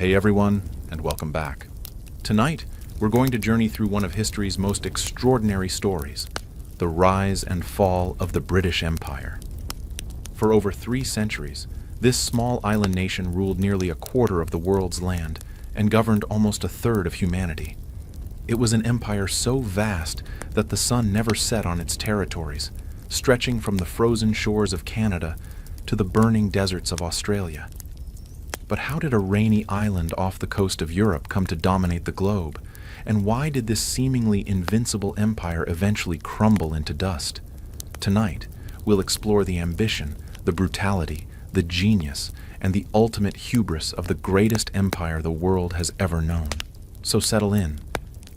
Hey everyone, and welcome back. Tonight, we're going to journey through one of history's most extraordinary stories, the rise and fall of the British Empire. For over 3 centuries, this small island nation ruled nearly a quarter of the world's land and governed almost a third of humanity. It was an empire so vast that the sun never set on its territories, stretching from the frozen shores of Canada to the burning deserts of Australia. But how did a rainy island off the coast of Europe come to dominate the globe? And why did this seemingly invincible empire eventually crumble into dust? Tonight, we'll explore the ambition, the brutality, the genius, and the ultimate hubris of the greatest empire the world has ever known. So settle in,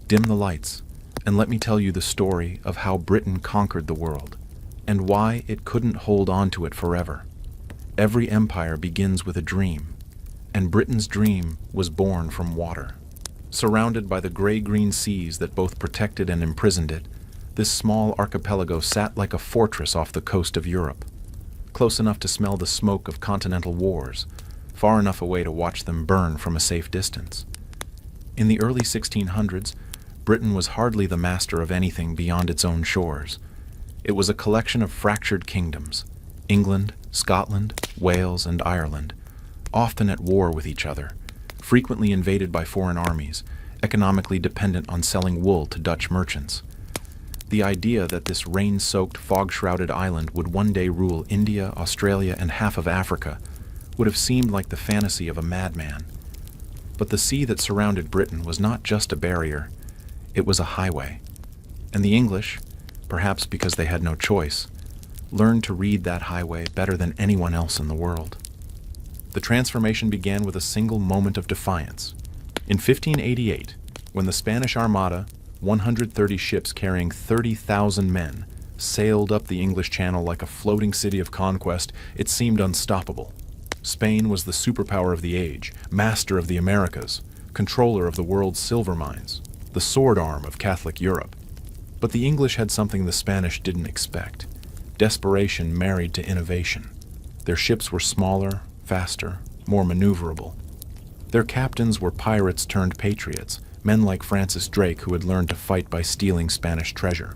dim the lights, and let me tell you the story of how Britain conquered the world, and why it couldn't hold on to it forever. Every empire begins with a dream, and Britain's dream was born from water. Surrounded by the gray-green seas that both protected and imprisoned it, this small archipelago sat like a fortress off the coast of Europe, close enough to smell the smoke of continental wars, far enough away to watch them burn from a safe distance. In the early 1600s, Britain was hardly the master of anything beyond its own shores. It was a collection of fractured kingdoms, England, Scotland, Wales, and Ireland, often at war with each other, frequently invaded by foreign armies, economically dependent on selling wool to Dutch merchants. The idea that this rain-soaked, fog-shrouded island would one day rule India, Australia, and half of Africa would have seemed like the fantasy of a madman. But the sea that surrounded Britain was not just a barrier, it was a highway. And the English, perhaps because they had no choice, learned to read that highway better than anyone else in the world. The transformation began with a single moment of defiance. In 1588, when the Spanish Armada, 130 ships carrying 30,000 men, sailed up the English Channel like a floating city of conquest, it seemed unstoppable. Spain was the superpower of the age, master of the Americas, controller of the world's silver mines, the sword arm of Catholic Europe. But the English had something the Spanish didn't expect: desperation married to innovation. Their ships were smaller, faster, more maneuverable. Their captains were pirates turned patriots, men like Francis Drake who had learned to fight by stealing Spanish treasure.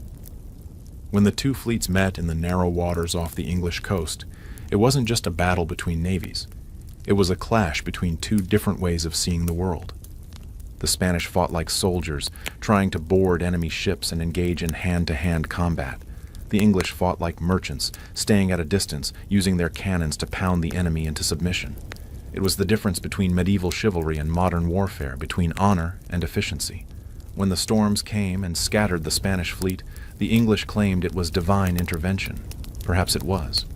When the two fleets met in the narrow waters off the English coast, it wasn't just a battle between navies. It was a clash between two different ways of seeing the world. The Spanish fought like soldiers, trying to board enemy ships and engage in hand-to-hand combat. The English fought like merchants, staying at a distance, using their cannons to pound the enemy into submission. It was the difference between medieval chivalry and modern warfare, between honor and efficiency. When the storms came and scattered the Spanish fleet, the English claimed it was divine intervention. Perhaps it was.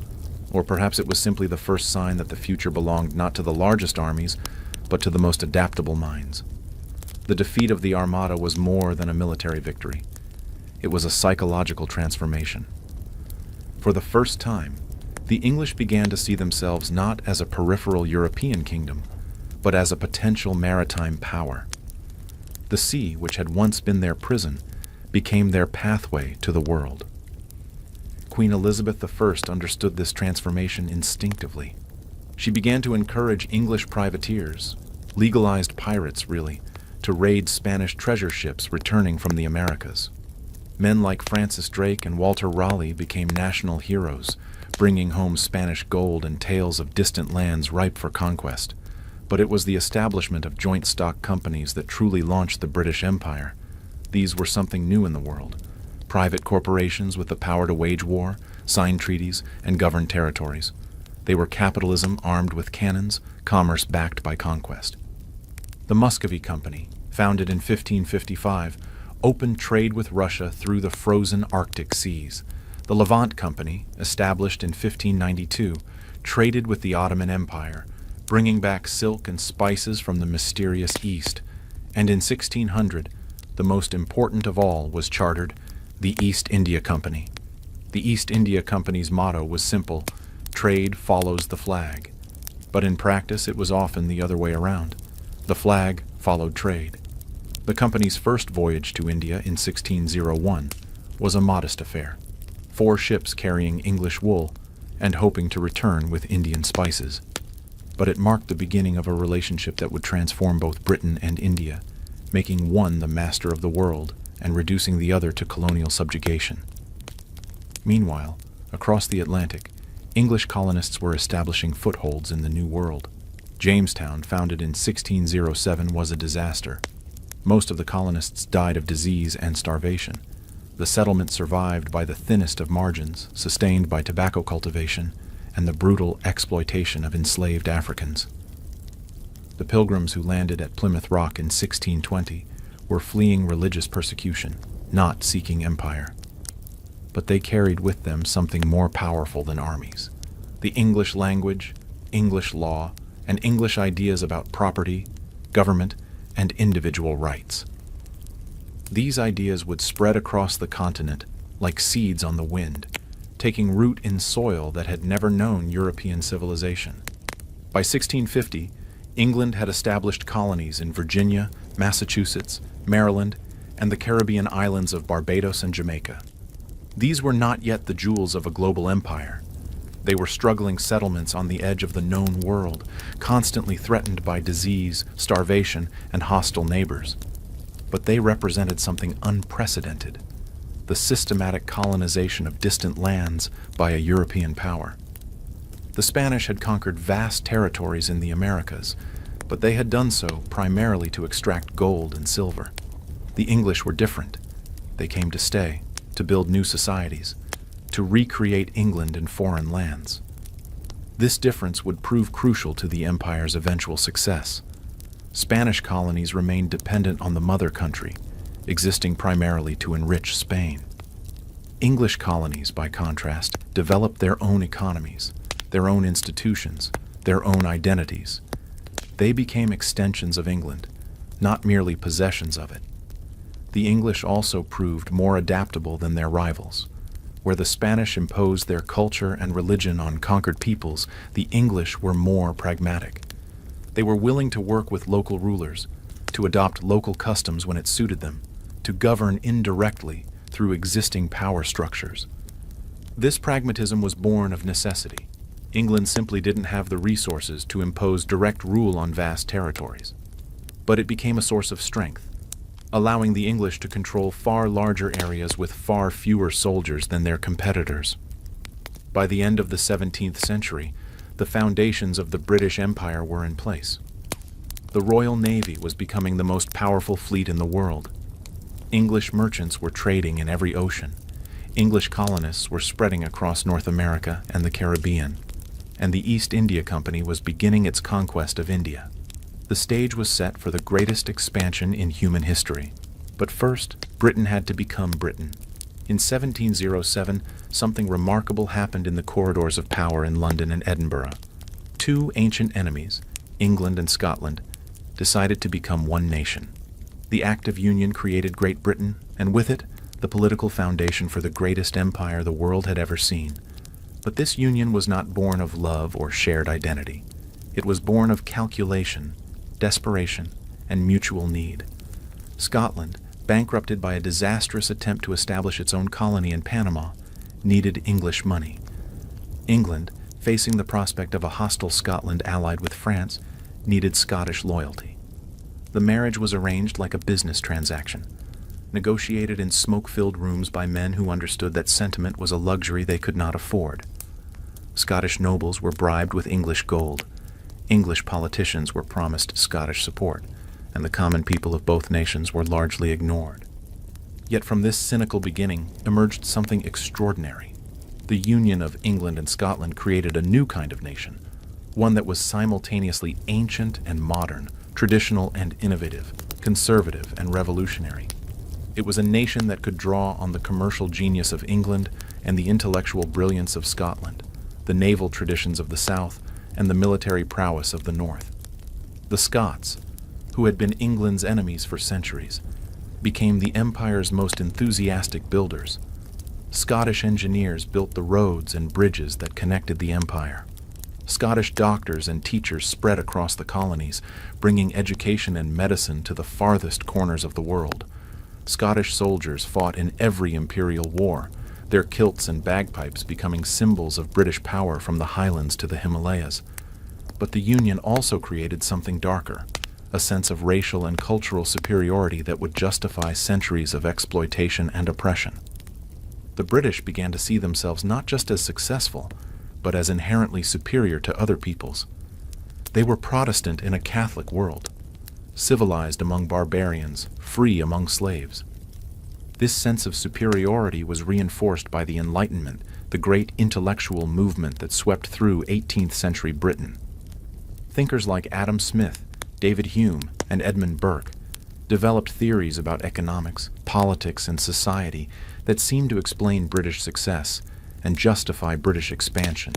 Or perhaps it was simply the first sign that the future belonged not to the largest armies, but to the most adaptable minds. The defeat of the Armada was more than a military victory. It was a psychological transformation. For the first time, the English began to see themselves not as a peripheral European kingdom, but as a potential maritime power. The sea, which had once been their prison, became their pathway to the world. Queen Elizabeth I understood this transformation instinctively. She began to encourage English privateers, legalized pirates really, to raid Spanish treasure ships returning from the Americas. Men like Francis Drake and Walter Raleigh became national heroes, bringing home Spanish gold and tales of distant lands ripe for conquest. But it was the establishment of joint stock companies that truly launched the British Empire. These were something new in the world. Private corporations with the power to wage war, sign treaties, and govern territories. They were capitalism armed with cannons, commerce backed by conquest. The Muscovy Company, founded in 1555, opened trade with Russia through the frozen Arctic seas. The Levant Company, established in 1592, traded with the Ottoman Empire, bringing back silk and spices from the mysterious East. And in 1600, the most important of all was chartered, the East India Company. The East India Company's motto was simple: trade follows the flag. But in practice, it was often the other way around. The flag followed trade. The company's first voyage to India in 1601 was a modest affair. 4 ships carrying English wool and hoping to return with Indian spices. but it marked the beginning of a relationship that would transform both Britain and India, making one the master of the world and reducing the other to colonial subjugation. Meanwhile, across the Atlantic, English colonists were establishing footholds in the New World. Jamestown, founded in 1607, was a disaster. Most of the colonists died of disease and starvation. The settlement survived by the thinnest of margins, sustained by tobacco cultivation and the brutal exploitation of enslaved Africans. The Pilgrims who landed at Plymouth Rock in 1620 were fleeing religious persecution, not seeking empire. But they carried with them something more powerful than armies: the English language, English law, and English ideas about property, government, and individual rights. These ideas would spread across the continent like seeds on the wind, taking root in soil that had never known European civilization. By 1650, England had established colonies in Virginia, Massachusetts, Maryland, and the Caribbean islands of Barbados and Jamaica. These were not yet the jewels of a global empire. They were struggling settlements on the edge of the known world, constantly threatened by disease, starvation, and hostile neighbors. But they represented something unprecedented: the systematic colonization of distant lands by a European power. The Spanish had conquered vast territories in the Americas, but they had done so primarily to extract gold and silver. The English were different. They came to stay, to build new societies, to recreate England in foreign lands. This difference would prove crucial to the empire's eventual success. Spanish colonies remained dependent on the mother country, existing primarily to enrich Spain. English colonies, by contrast, developed their own economies, their own institutions, their own identities. They became extensions of England, not merely possessions of it. The English also proved more adaptable than their rivals. Where the Spanish imposed their culture and religion on conquered peoples, the English were more pragmatic. They were willing to work with local rulers, to adopt local customs when it suited them, to govern indirectly through existing power structures. This pragmatism was born of necessity. England simply didn't have the resources to impose direct rule on vast territories. But it became a source of strength, allowing the English to control far larger areas with far fewer soldiers than their competitors. By the end of the 17th century, the foundations of the British Empire were in place. The Royal Navy was becoming the most powerful fleet in the world. English merchants were trading in every ocean. English colonists were spreading across North America and the Caribbean, and the East India Company was beginning its conquest of India. The stage was set for the greatest expansion in human history. But first, Britain had to become Britain. In 1707, something remarkable happened in the corridors of power in London and Edinburgh. Two ancient enemies, England and Scotland, decided to become one nation. The Act of Union created Great Britain, and with it, the political foundation for the greatest empire the world had ever seen. But this union was not born of love or shared identity. It was born of calculation, desperation, and mutual need. Scotland, bankrupted by a disastrous attempt to establish its own colony in Panama, needed English money. England, facing the prospect of a hostile Scotland allied with France, needed Scottish loyalty. The marriage was arranged like a business transaction, negotiated in smoke-filled rooms by men who understood that sentiment was a luxury they could not afford. Scottish nobles were bribed with English gold. English politicians were promised Scottish support, and the common people of both nations were largely ignored. Yet from this cynical beginning emerged something extraordinary. The union of England and Scotland created a new kind of nation, one that was simultaneously ancient and modern, traditional and innovative, conservative and revolutionary. It was a nation that could draw on the commercial genius of England and the intellectual brilliance of Scotland, the naval traditions of the South, and the military prowess of the North. The Scots, who had been England's enemies for centuries, became the empire's most enthusiastic builders. Scottish engineers built the roads and bridges that connected the empire. Scottish doctors and teachers spread across the colonies, bringing education and medicine to the farthest corners of the world. Scottish soldiers fought in every imperial war, their kilts and bagpipes becoming symbols of British power from the Highlands to the Himalayas. But the Union also created something darker, a sense of racial and cultural superiority that would justify centuries of exploitation and oppression. The British began to see themselves not just as successful, but as inherently superior to other peoples. They were Protestant in a Catholic world, civilized among barbarians, free among slaves. This sense of superiority was reinforced by the Enlightenment, the great intellectual movement that swept through 18th century Britain. Thinkers like Adam Smith, David Hume, and Edmund Burke developed theories about economics, politics, and society that seemed to explain British success and justify British expansion.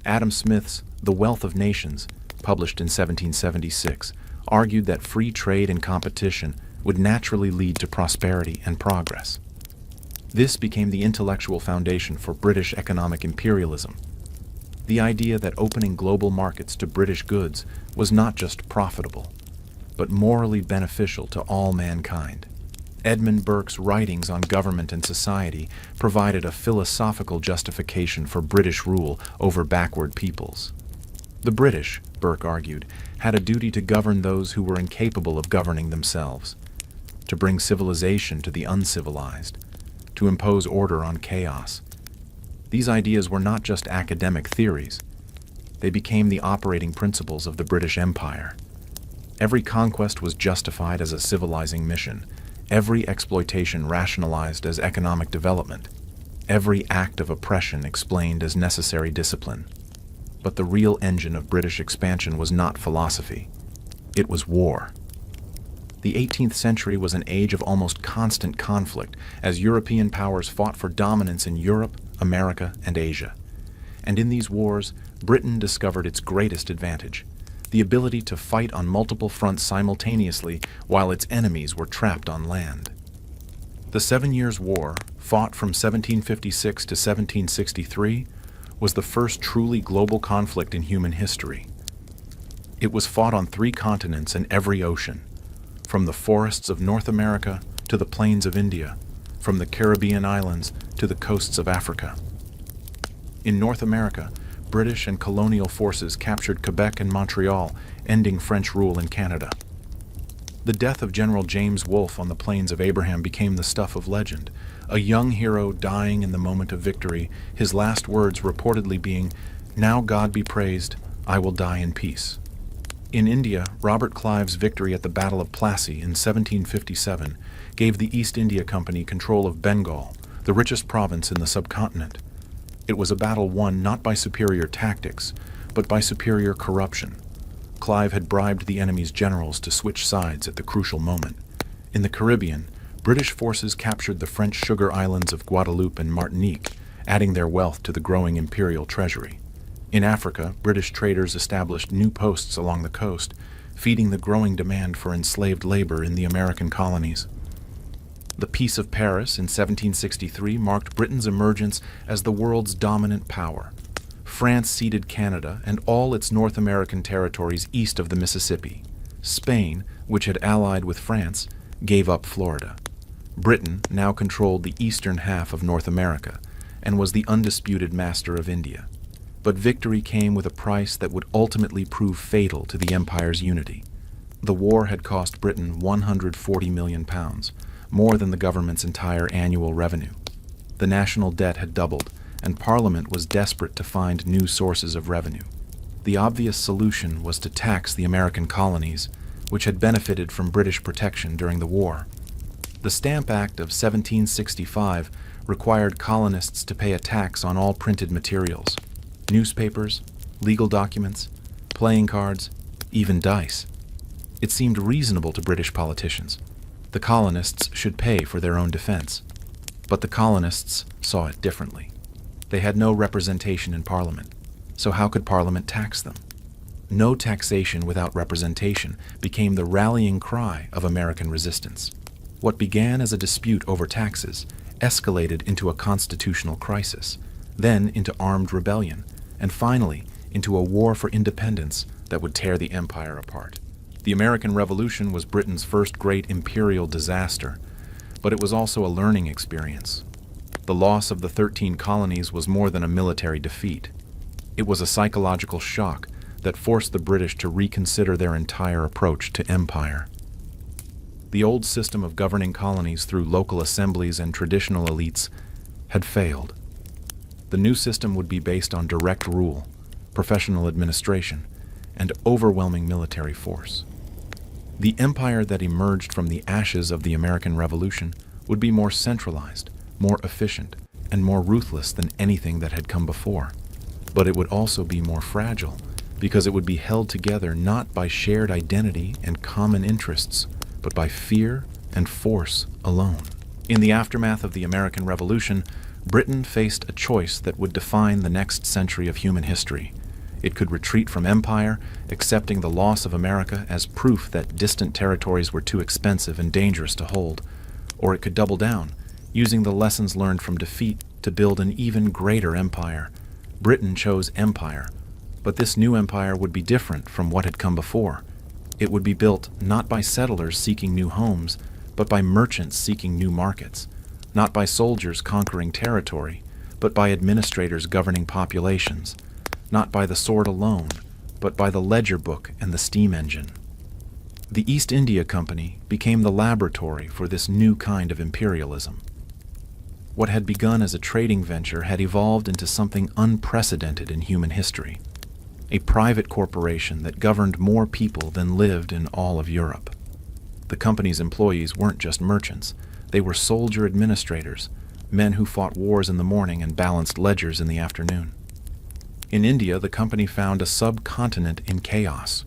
Adam Smith's The Wealth of Nations, published in 1776, argued that free trade and competition would naturally lead to prosperity and progress. This became the intellectual foundation for British economic imperialism. The idea that opening global markets to British goods was not just profitable, but morally beneficial to all mankind. Edmund Burke's writings on government and society provided a philosophical justification for British rule over backward peoples. The British, Burke argued, had a duty to govern those who were incapable of governing themselves, to bring civilization to the uncivilized, to impose order on chaos. These ideas were not just academic theories. They became the operating principles of the British Empire. Every conquest was justified as a civilizing mission, every exploitation rationalized as economic development, every act of oppression explained as necessary discipline. But the real engine of British expansion was not philosophy. It was war. The 18th century was an age of almost constant conflict as European powers fought for dominance in Europe, America, and Asia. And in these wars, Britain discovered its greatest advantage: the ability to fight on multiple fronts simultaneously while its enemies were trapped on land. The 7 Years' War, fought from 1756 to 1763, was the first truly global conflict in human history. It was fought on 3 continents and every ocean, from the forests of North America to the plains of India, from the Caribbean islands to the coasts of Africa. In North America, British and colonial forces captured Quebec and Montreal, ending French rule in Canada. The death of General James Wolfe on the Plains of Abraham became the stuff of legend, a young hero dying in the moment of victory, his last words reportedly being, "Now God be praised, I will die in peace." In India, Robert Clive's victory at the Battle of Plassey in 1757 gave the East India Company control of Bengal, the richest province in the subcontinent. It was a battle won not by superior tactics, but by superior corruption. Clive had bribed the enemy's generals to switch sides at the crucial moment. In the Caribbean, British forces captured the French sugar islands of Guadeloupe and Martinique, adding their wealth to the growing imperial treasury. In Africa, British traders established new posts along the coast, feeding the growing demand for enslaved labor in the American colonies. The Peace of Paris in 1763 marked Britain's emergence as the world's dominant power. France ceded Canada and all its North American territories east of the Mississippi. Spain, which had allied with France, gave up Florida. Britain now controlled the eastern half of North America and was the undisputed master of India. But victory came with a price that would ultimately prove fatal to the empire's unity. The war had cost Britain £140 million, more than the government's entire annual revenue. The national debt had doubled, and Parliament was desperate to find new sources of revenue. The obvious solution was to tax the American colonies, which had benefited from British protection during the war. The Stamp Act of 1765 required colonists to pay a tax on all printed materials: newspapers, legal documents, playing cards, even dice. It seemed reasonable to British politicians. The colonists should pay for their own defense. But the colonists saw it differently. They had no representation in Parliament, so how could Parliament tax them? No taxation without representation became the rallying cry of American resistance. What began as a dispute over taxes escalated into a constitutional crisis, then into armed rebellion, and finally into a war for independence that would tear the empire apart. The American Revolution was Britain's first great imperial disaster, but it was also a learning experience. The loss of the 13 colonies was more than a military defeat. It was a psychological shock that forced the British to reconsider their entire approach to empire. The old system of governing colonies through local assemblies and traditional elites had failed. The new system would be based on direct rule, professional administration, and overwhelming military force. The empire that emerged from the ashes of the American Revolution would be more centralized, more efficient, and more ruthless than anything that had come before. But it would also be more fragile, because it would be held together not by shared identity and common interests, but by fear and force alone. In the aftermath of the American Revolution, Britain faced a choice that would define the next century of human history. It could retreat from empire, accepting the loss of America as proof that distant territories were too expensive and dangerous to hold, or it could double down, using the lessons learned from defeat to build an even greater empire. Britain chose empire, but this new empire would be different from what had come before. It would be built not by settlers seeking new homes, but by merchants seeking new markets, not by soldiers conquering territory, but by administrators governing populations, not by the sword alone, but by the ledger book and the steam engine. The East India Company became the laboratory for this new kind of imperialism. What had begun as a trading venture had evolved into something unprecedented in human history, a private corporation that governed more people than lived in all of Europe. The company's employees weren't just merchants, they were soldier administrators, men who fought wars in the morning and balanced ledgers in the afternoon. In India, the company found a subcontinent in chaos.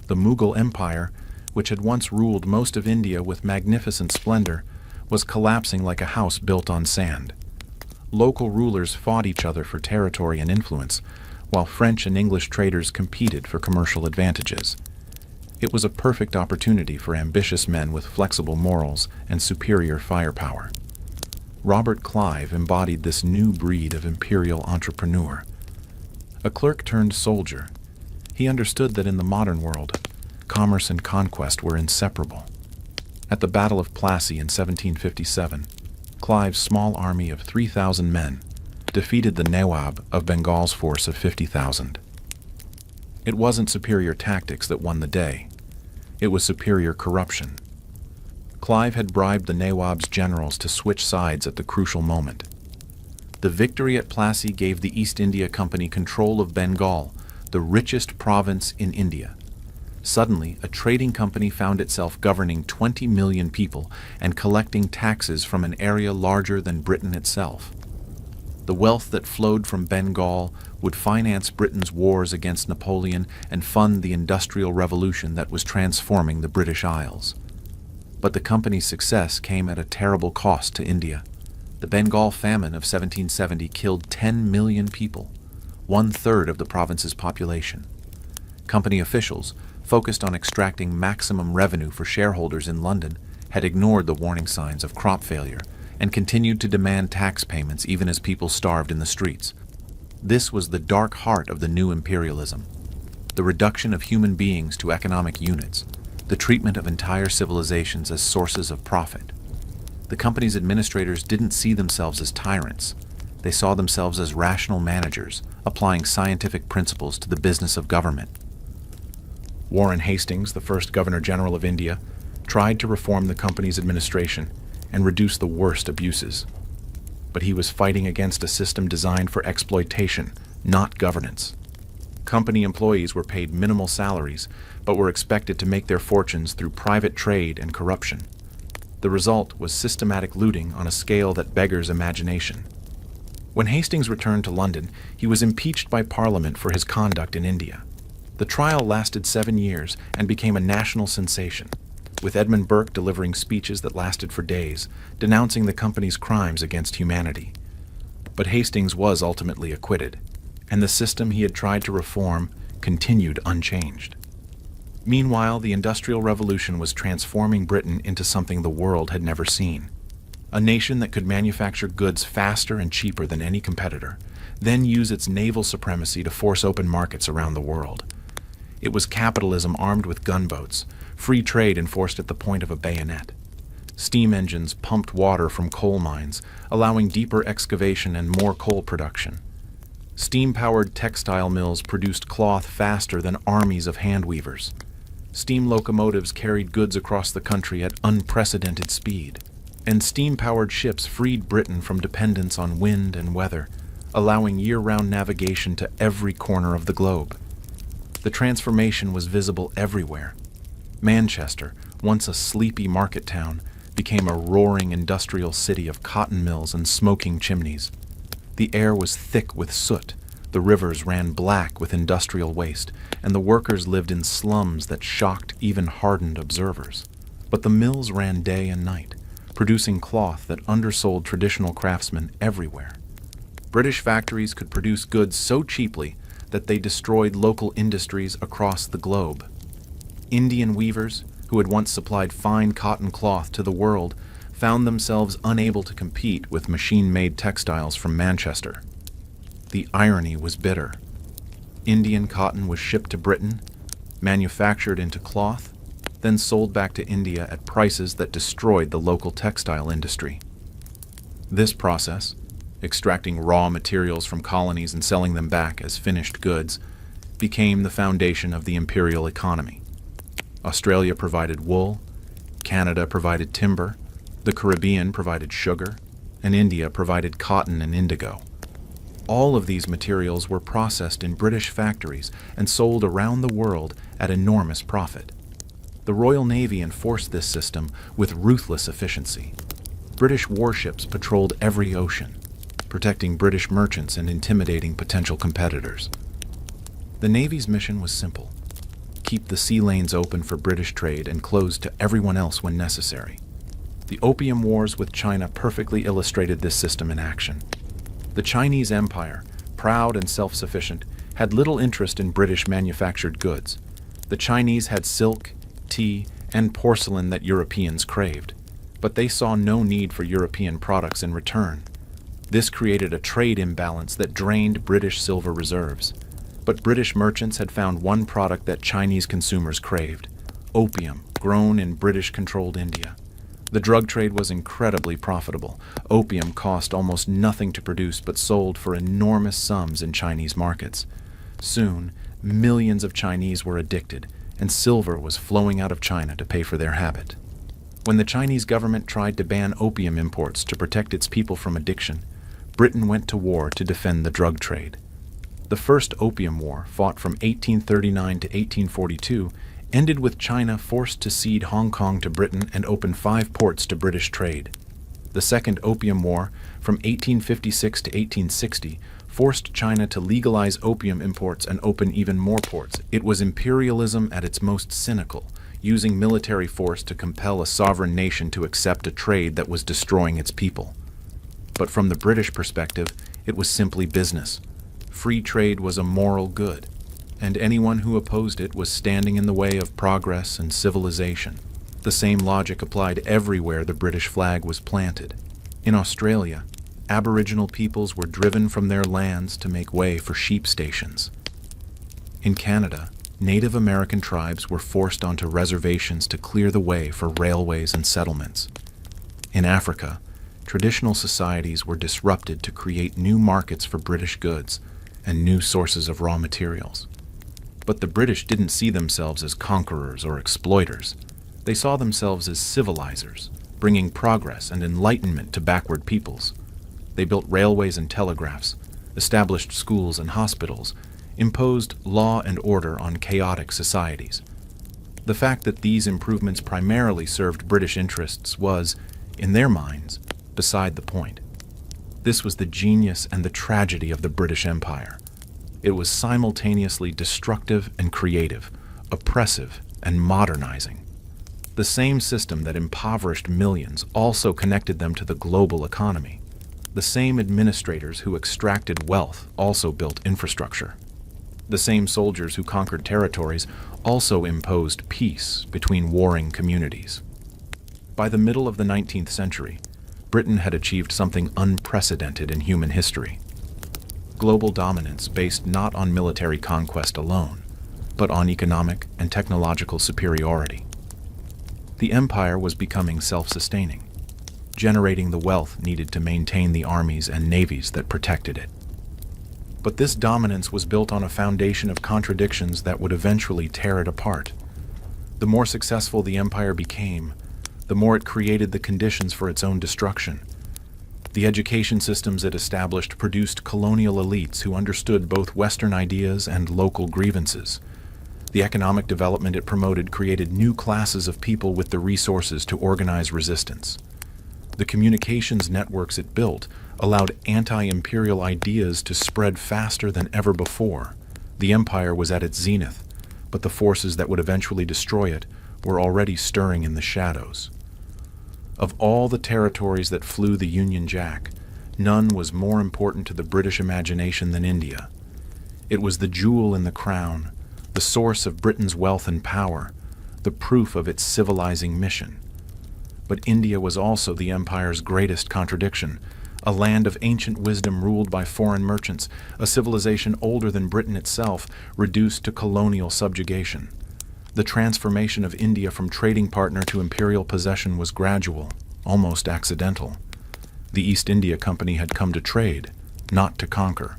The Mughal Empire, which had once ruled most of India with magnificent splendor, was collapsing like a house built on sand. Local rulers fought each other for territory and influence, while French and English traders competed for commercial advantages. It was a perfect opportunity for ambitious men with flexible morals and superior firepower. Robert Clive embodied this new breed of imperial entrepreneur. A clerk turned soldier, he understood that in the modern world, commerce and conquest were inseparable. At the Battle of Plassey in 1757, Clive's small army of 3,000 men defeated the Nawab of Bengal's force of 50,000. It wasn't superior tactics that won the day. It was superior corruption. Clive had bribed the Nawab's generals to switch sides at the crucial moment. The victory at Plassey gave the East India Company control of Bengal, the richest province in India. Suddenly, a trading company found itself governing 20 million people and collecting taxes from an area larger than Britain itself. The wealth that flowed from Bengal would finance Britain's wars against Napoleon and fund the Industrial Revolution that was transforming the British Isles. But the company's success came at a terrible cost to India. The Bengal famine of 1770 killed 10 million people, 1/3 of the province's population. Company officials, focused on extracting maximum revenue for shareholders in London, had ignored the warning signs of crop failure and continued to demand tax payments even as people starved in the streets. This was the dark heart of the new imperialism, the reduction of human beings to economic units, the treatment of entire civilizations as sources of profit. The company's administrators didn't see themselves as tyrants. They saw themselves as rational managers, applying scientific principles to the business of government. Warren Hastings, the first Governor-General of India, tried to reform the company's administration and reduce the worst abuses. But he was fighting against a system designed for exploitation, not governance. Company employees were paid minimal salaries, but were expected to make their fortunes through private trade and corruption. The result was systematic looting on a scale that beggars imagination. When Hastings returned to London, he was impeached by Parliament for his conduct in India. The trial lasted 7 years and became a national sensation, with Edmund Burke delivering speeches that lasted for days, denouncing the company's crimes against humanity. But Hastings was ultimately acquitted, and the system he had tried to reform continued unchanged. Meanwhile, the Industrial Revolution was transforming Britain into something the world had never seen. A nation that could manufacture goods faster and cheaper than any competitor, then use its naval supremacy to force open markets around the world. It was capitalism armed with gunboats, free trade enforced at the point of a bayonet. Steam engines pumped water from coal mines, allowing deeper excavation and more coal production. Steam-powered textile mills produced cloth faster than armies of hand weavers. Steam locomotives carried goods across the country at unprecedented speed. And steam-powered ships freed Britain from dependence on wind and weather, allowing year-round navigation to every corner of the globe. The transformation was visible everywhere. Manchester, once a sleepy market town, became a roaring industrial city of cotton mills and smoking chimneys. The air was thick with soot, the rivers ran black with industrial waste, and the workers lived in slums that shocked even hardened observers. But the mills ran day and night, producing cloth that undersold traditional craftsmen everywhere. British factories could produce goods so cheaply that they destroyed local industries across the globe. Indian weavers, who had once supplied fine cotton cloth to the world, found themselves unable to compete with machine-made textiles from Manchester. The irony was bitter. Indian cotton was shipped to Britain, manufactured into cloth, then sold back to India at prices that destroyed the local textile industry. This process, extracting raw materials from colonies and selling them back as finished goods, became the foundation of the imperial economy. Australia provided wool, Canada provided timber, the Caribbean provided sugar, and India provided cotton and indigo. All of these materials were processed in British factories and sold around the world at enormous profit. The Royal Navy enforced this system with ruthless efficiency. British warships patrolled every ocean, protecting British merchants and intimidating potential competitors. The Navy's mission was simple: keep the sea lanes open for British trade and closed to everyone else when necessary. The Opium Wars with China perfectly illustrated this system in action. The Chinese Empire, proud and self-sufficient, had little interest in British manufactured goods. The Chinese had silk, tea, and porcelain that Europeans craved, but they saw no need for European products in return. This created a trade imbalance that drained British silver reserves. But British merchants had found one product that Chinese consumers craved: opium, grown in British-controlled India. The drug trade was incredibly profitable. Opium cost almost nothing to produce but sold for enormous sums in Chinese markets. Soon, millions of Chinese were addicted, and silver was flowing out of China to pay for their habit. When the Chinese government tried to ban opium imports to protect its people from addiction, Britain went to war to defend the drug trade. The First Opium War, fought from 1839 to 1842, ended with China forced to cede Hong Kong to Britain and open 5 ports to British trade. The Second Opium War, from 1856 to 1860, forced China to legalize opium imports and open even more ports. It was imperialism at its most cynical, using military force to compel a sovereign nation to accept a trade that was destroying its people. But from the British perspective, it was simply business. Free trade was a moral good, and anyone who opposed it was standing in the way of progress and civilization. The same logic applied everywhere the British flag was planted. In Australia, Aboriginal peoples were driven from their lands to make way for sheep stations. In Canada, Native American tribes were forced onto reservations to clear the way for railways and settlements. In Africa, traditional societies were disrupted to create new markets for British goods and new sources of raw materials. But the British didn't see themselves as conquerors or exploiters. They saw themselves as civilizers, bringing progress and enlightenment to backward peoples. They built railways and telegraphs, established schools and hospitals, imposed law and order on chaotic societies. The fact that these improvements primarily served British interests was, in their minds, beside the point. This was the genius and the tragedy of the British Empire. It was simultaneously destructive and creative, oppressive and modernizing. The same system that impoverished millions also connected them to the global economy. The same administrators who extracted wealth also built infrastructure. The same soldiers who conquered territories also imposed peace between warring communities. By the middle of the 19th century, Britain had achieved something unprecedented in human history. Global dominance based not on military conquest alone, but on economic and technological superiority. The empire was becoming self-sustaining, generating the wealth needed to maintain the armies and navies that protected it. But this dominance was built on a foundation of contradictions that would eventually tear it apart. The more successful the empire became, the more it created the conditions for its own destruction. The education systems it established produced colonial elites who understood both Western ideas and local grievances. The economic development it promoted created new classes of people with the resources to organize resistance. The communications networks it built allowed anti-imperial ideas to spread faster than ever before. The empire was at its zenith, but the forces that would eventually destroy it were already stirring in the shadows. Of all the territories that flew the Union Jack, none was more important to the British imagination than India. It was the jewel in the crown, the source of Britain's wealth and power, the proof of its civilizing mission. But India was also the empire's greatest contradiction, a land of ancient wisdom ruled by foreign merchants, a civilization older than Britain itself, reduced to colonial subjugation. The transformation of India from trading partner to imperial possession was gradual, almost accidental. The East India Company had come to trade, not to conquer.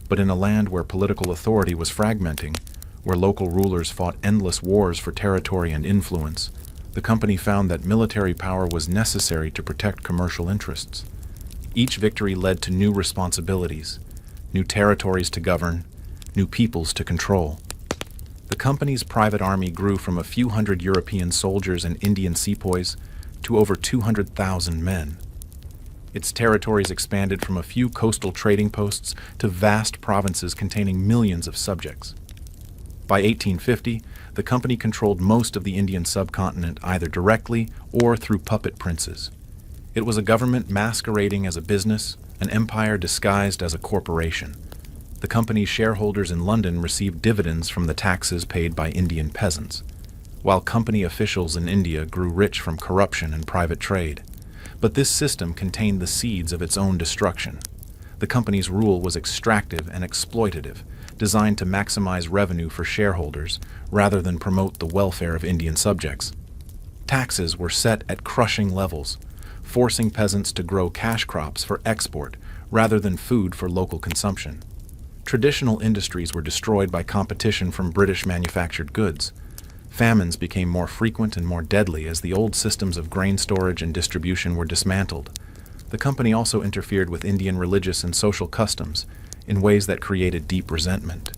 But in a land where political authority was fragmenting, where local rulers fought endless wars for territory and influence, the company found that military power was necessary to protect commercial interests. Each victory led to new responsibilities, new territories to govern, new peoples to control. The company's private army grew from a few hundred European soldiers and Indian sepoys to over 200,000 men. Its territories expanded from a few coastal trading posts to vast provinces containing millions of subjects. By 1850, the company controlled most of the Indian subcontinent either directly or through puppet princes. It was a government masquerading as a business, an empire disguised as a corporation. The company's shareholders in London received dividends from the taxes paid by Indian peasants, while company officials in India grew rich from corruption and private trade. But this system contained the seeds of its own destruction. The company's rule was extractive and exploitative, designed to maximize revenue for shareholders rather than promote the welfare of Indian subjects. Taxes were set at crushing levels, forcing peasants to grow cash crops for export rather than food for local consumption. Traditional industries were destroyed by competition from British manufactured goods. Famines became more frequent and more deadly as the old systems of grain storage and distribution were dismantled. The company also interfered with Indian religious and social customs in ways that created deep resentment.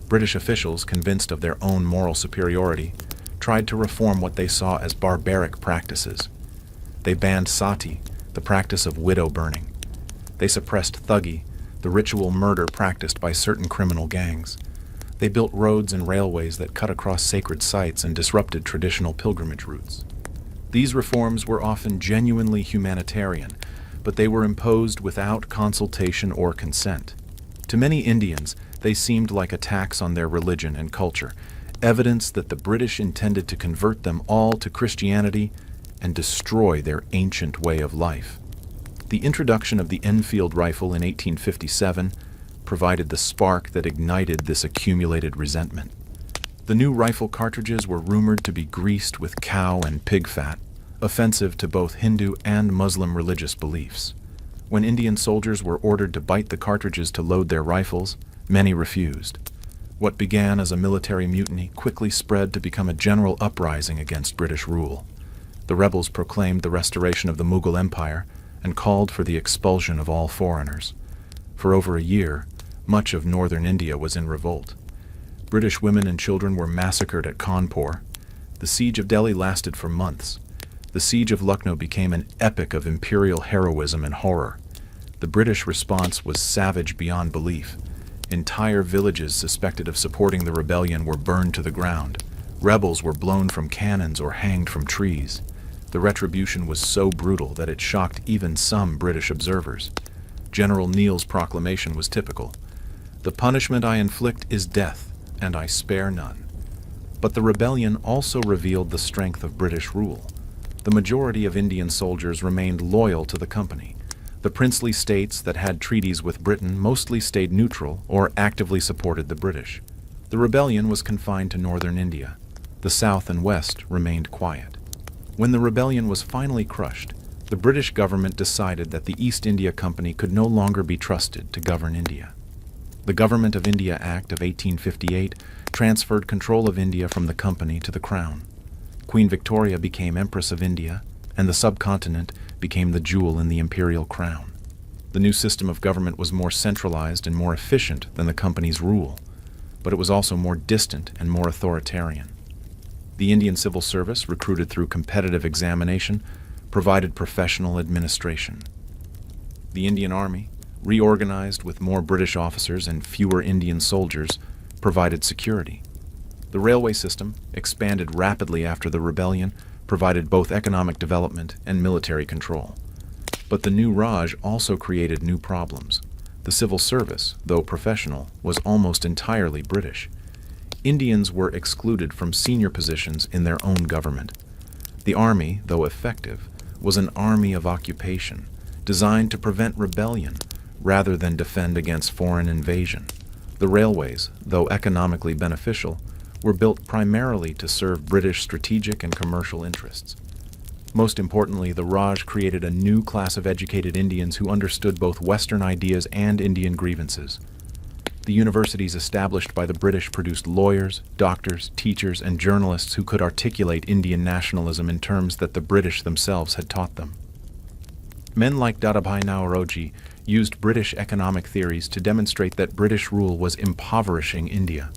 British officials, convinced of their own moral superiority, tried to reform what they saw as barbaric practices. They banned sati, the practice of widow burning. They suppressed thuggee, the ritual murder practiced by certain criminal gangs. They built roads and railways that cut across sacred sites and disrupted traditional pilgrimage routes. These reforms were often genuinely humanitarian, but they were imposed without consultation or consent. To many Indians, they seemed like attacks on their religion and culture, evidence that the British intended to convert them all to Christianity and destroy their ancient way of life. The introduction of the Enfield rifle in 1857 provided the spark that ignited this accumulated resentment. The new rifle cartridges were rumored to be greased with cow and pig fat, offensive to both Hindu and Muslim religious beliefs. When Indian soldiers were ordered to bite the cartridges to load their rifles, many refused. What began as a military mutiny quickly spread to become a general uprising against British rule. The rebels proclaimed the restoration of the Mughal Empire and called for the expulsion of all foreigners. For over a year, much of northern India was in revolt. British women and children were massacred at Kanpur. The siege of Delhi lasted for months. The siege of Lucknow became an epic of imperial heroism and horror. The British response was savage beyond belief. Entire villages suspected of supporting the rebellion were burned to the ground. Rebels were blown from cannons or hanged from trees. The retribution was so brutal that it shocked even some British observers. General Neil's proclamation was typical. "The punishment I inflict is death, and I spare none." But the rebellion also revealed the strength of British rule. The majority of Indian soldiers remained loyal to the company. The princely states that had treaties with Britain mostly stayed neutral or actively supported the British. The rebellion was confined to northern India. The south and west remained quiet. When the rebellion was finally crushed, the British government decided that the East India Company could no longer be trusted to govern India. The Government of India Act of 1858 transferred control of India from the company to the crown. Queen Victoria became Empress of India, and the subcontinent became the jewel in the imperial crown. The new system of government was more centralized and more efficient than the company's rule, but it was also more distant and more authoritarian. The Indian civil service, recruited through competitive examination, provided professional administration. The Indian Army, reorganized with more British officers and fewer Indian soldiers, provided security. The railway system, expanded rapidly after the rebellion, provided both economic development and military control. But the new Raj also created new problems. The civil service, though professional, was almost entirely British. Indians were excluded from senior positions in their own government. The army, though effective, was an army of occupation, designed to prevent rebellion rather than defend against foreign invasion. The railways, though economically beneficial, were built primarily to serve British strategic and commercial interests. Most importantly, the Raj created a new class of educated Indians who understood both Western ideas and Indian grievances. The universities established by the British produced lawyers, doctors, teachers, and journalists who could articulate Indian nationalism in terms that the British themselves had taught them. Men like Dadabhai Naoroji used British economic theories to demonstrate that British rule was impoverishing India.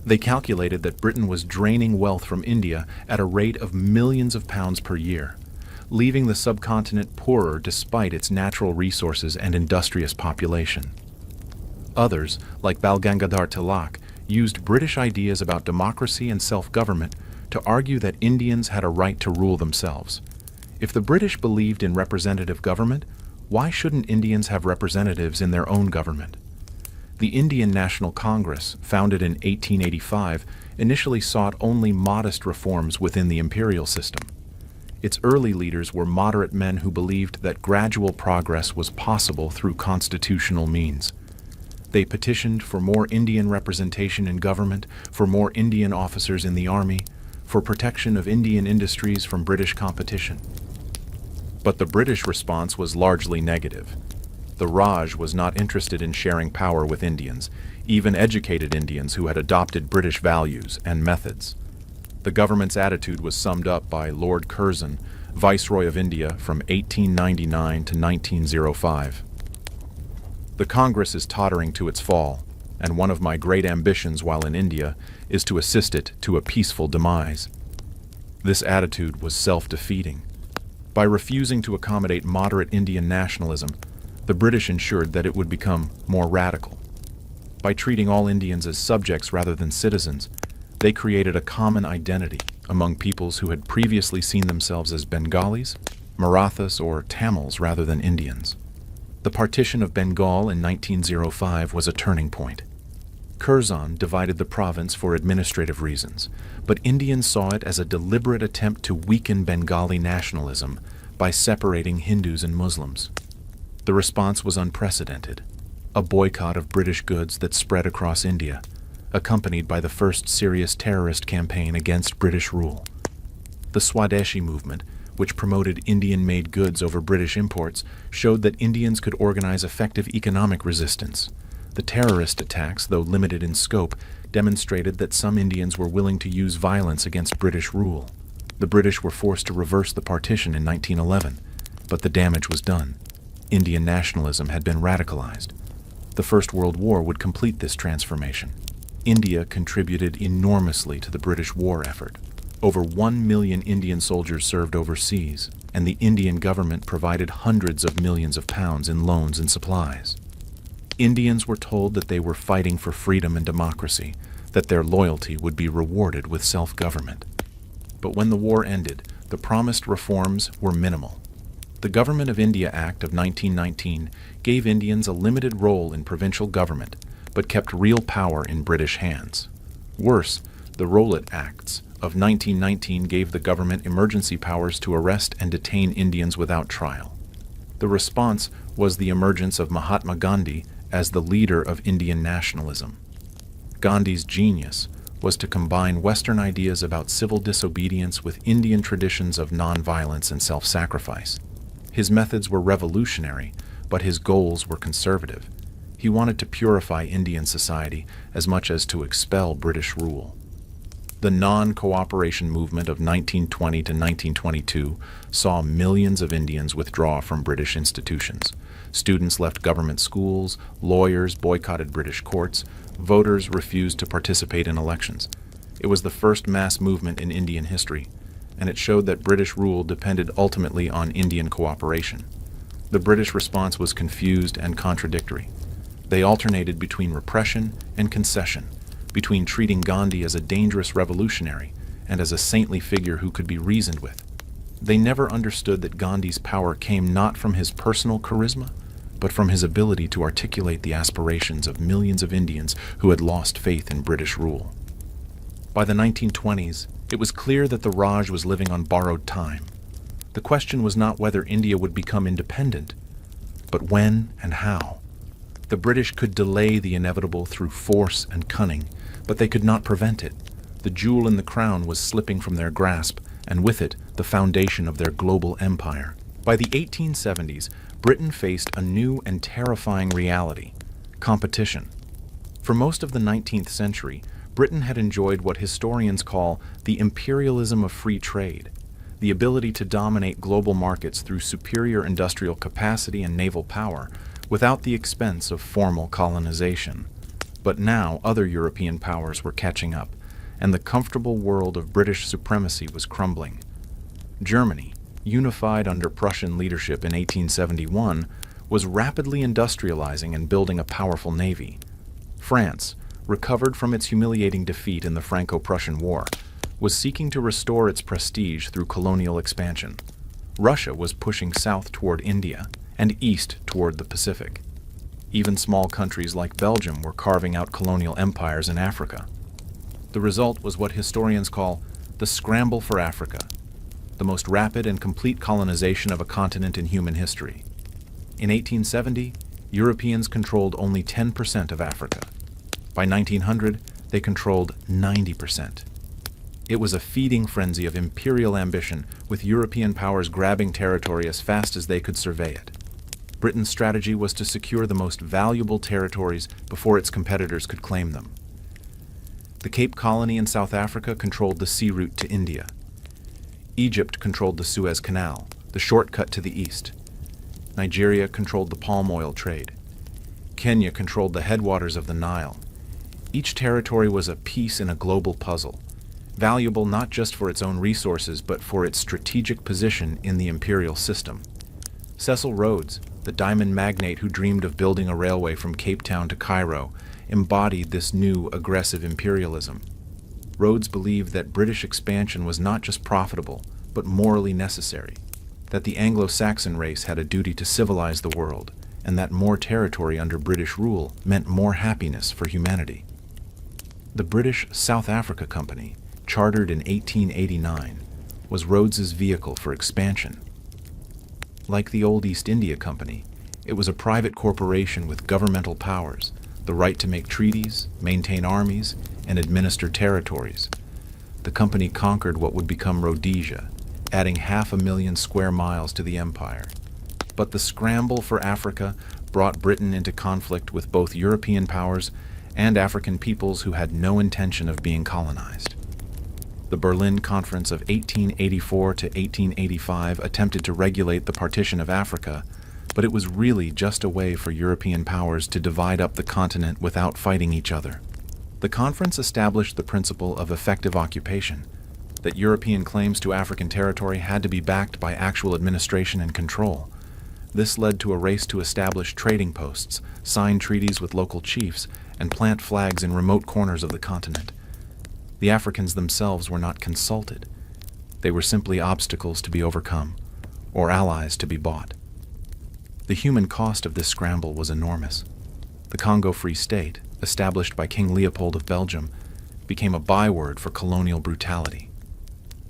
They calculated that Britain was draining wealth from India at a rate of millions of pounds per year, leaving the subcontinent poorer despite its natural resources and industrious population. Others, like Bal Gangadhar Tilak, used British ideas about democracy and self-government to argue that Indians had a right to rule themselves. If the British believed in representative government, why shouldn't Indians have representatives in their own government? The Indian National Congress, founded in 1885, initially sought only modest reforms within the imperial system. Its early leaders were moderate men who believed that gradual progress was possible through constitutional means. They petitioned for more Indian representation in government, for more Indian officers in the army, for protection of Indian industries from British competition. But the British response was largely negative. The Raj was not interested in sharing power with Indians, even educated Indians who had adopted British values and methods. The government's attitude was summed up by Lord Curzon, Viceroy of India from 1899 to 1905. The Congress is tottering to its fall, and one of my great ambitions while in India is to assist it to a peaceful demise. This attitude was self-defeating. By refusing to accommodate moderate Indian nationalism, the British ensured that it would become more radical. By treating all Indians as subjects rather than citizens, they created a common identity among peoples who had previously seen themselves as Bengalis, Marathas, or Tamils rather than Indians. The partition of Bengal in 1905 was a turning point. Curzon divided the province for administrative reasons, but Indians saw it as a deliberate attempt to weaken Bengali nationalism by separating Hindus and Muslims. The response was unprecedented, a boycott of British goods that spread across India, accompanied by the first serious terrorist campaign against British rule. The Swadeshi movement, which promoted Indian-made goods over British imports, showed that Indians could organize effective economic resistance. The terrorist attacks, though limited in scope, demonstrated that some Indians were willing to use violence against British rule. The British were forced to reverse the partition in 1911, but the damage was done. Indian nationalism had been radicalized. The First World War would complete this transformation. India contributed enormously to the British war effort. Over 1 million Indian soldiers served overseas, and the Indian government provided hundreds of millions of pounds in loans and supplies. Indians were told that they were fighting for freedom and democracy, that their loyalty would be rewarded with self-government. But when the war ended, the promised reforms were minimal. The Government of India Act of 1919 gave Indians a limited role in provincial government, but kept real power in British hands. Worse, the Rowlatt Acts of 1919 gave the government emergency powers to arrest and detain Indians without trial. The response was the emergence of Mahatma Gandhi as the leader of Indian nationalism. Gandhi's genius was to combine Western ideas about civil disobedience with Indian traditions of nonviolence and self-sacrifice. His methods were revolutionary, but his goals were conservative. He wanted to purify Indian society as much as to expel British rule. The non-cooperation movement of 1920 to 1922 saw millions of Indians withdraw from British institutions. Students left government schools, lawyers boycotted British courts, voters refused to participate in elections. It was the first mass movement in Indian history, and it showed that British rule depended ultimately on Indian cooperation. The British response was confused and contradictory. They alternated between repression and concession, between treating Gandhi as a dangerous revolutionary and as a saintly figure who could be reasoned with. They never understood that Gandhi's power came not from his personal charisma, but from his ability to articulate the aspirations of millions of Indians who had lost faith in British rule. By the 1920s, it was clear that the Raj was living on borrowed time. The question was not whether India would become independent, but when and how. The British could delay the inevitable through force and cunning, but they could not prevent it. The jewel in the crown was slipping from their grasp, and with it, the foundation of their global empire. By the 1870s, Britain faced a new and terrifying reality: competition. For most of the 19th century, Britain had enjoyed what historians call the imperialism of free trade, the ability to dominate global markets through superior industrial capacity and naval power, without the expense of formal colonization. But now other European powers were catching up, and the comfortable world of British supremacy was crumbling. Germany, unified under Prussian leadership in 1871, was rapidly industrializing and building a powerful navy. France, recovered from its humiliating defeat in the Franco-Prussian War, was seeking to restore its prestige through colonial expansion. Russia was pushing south toward India and east toward the Pacific. Even small countries like Belgium were carving out colonial empires in Africa. The result was what historians call the scramble for Africa, the most rapid and complete colonization of a continent in human history. In 1870, Europeans controlled only 10% of Africa. By 1900, they controlled 90%. It was a feeding frenzy of imperial ambition, with European powers grabbing territory as fast as they could survey it. Britain's strategy was to secure the most valuable territories before its competitors could claim them. The Cape Colony in South Africa controlled the sea route to India. Egypt controlled the Suez Canal, the shortcut to the east. Nigeria controlled the palm oil trade. Kenya controlled the headwaters of the Nile. Each territory was a piece in a global puzzle, valuable not just for its own resources but for its strategic position in the imperial system. Cecil Rhodes, the diamond magnate who dreamed of building a railway from Cape Town to Cairo, embodied this new aggressive imperialism. Rhodes believed that British expansion was not just profitable, but morally necessary, that the Anglo-Saxon race had a duty to civilize the world, and that more territory under British rule meant more happiness for humanity. The British South Africa Company, chartered in 1889, was Rhodes's vehicle for expansion. Like the old East India Company, it was a private corporation with governmental powers, the right to make treaties, maintain armies, and administer territories. The company conquered what would become Rhodesia, adding 500,000 square miles to the empire. But the scramble for Africa brought Britain into conflict with both European powers and African peoples who had no intention of being colonized. The Berlin Conference of 1884 to 1885 attempted to regulate the partition of Africa, but it was really just a way for European powers to divide up the continent without fighting each other. The conference established the principle of effective occupation, that European claims to African territory had to be backed by actual administration and control. This led to a race to establish trading posts, sign treaties with local chiefs, and plant flags in remote corners of the continent. The Africans themselves were not consulted. They were simply obstacles to be overcome, or allies to be bought. The human cost of this scramble was enormous. The Congo Free State, established by King Leopold of Belgium, became a byword for colonial brutality.